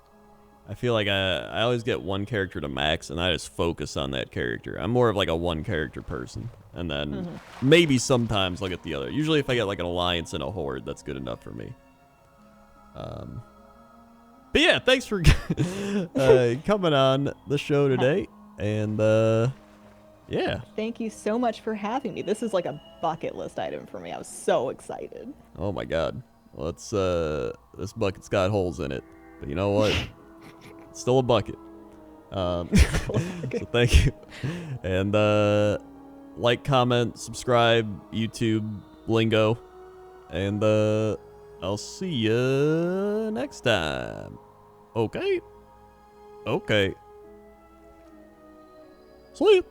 I feel like I always get one character to max, and I just focus on that character. I'm more of like a one character person, and then maybe sometimes I'll get the other. Usually if I get like an alliance and a horde, that's good enough for me. But yeah, thanks for coming on the show today, and yeah. Thank you so much for having me. This is like a bucket list item for me. I was so excited. Oh my god. Well, it's this bucket's got holes in it, but you know what? It's still a bucket. So thank you. And like, comment, subscribe, YouTube, Lingo. And I'll see you next time. Okay? Okay. Sleep.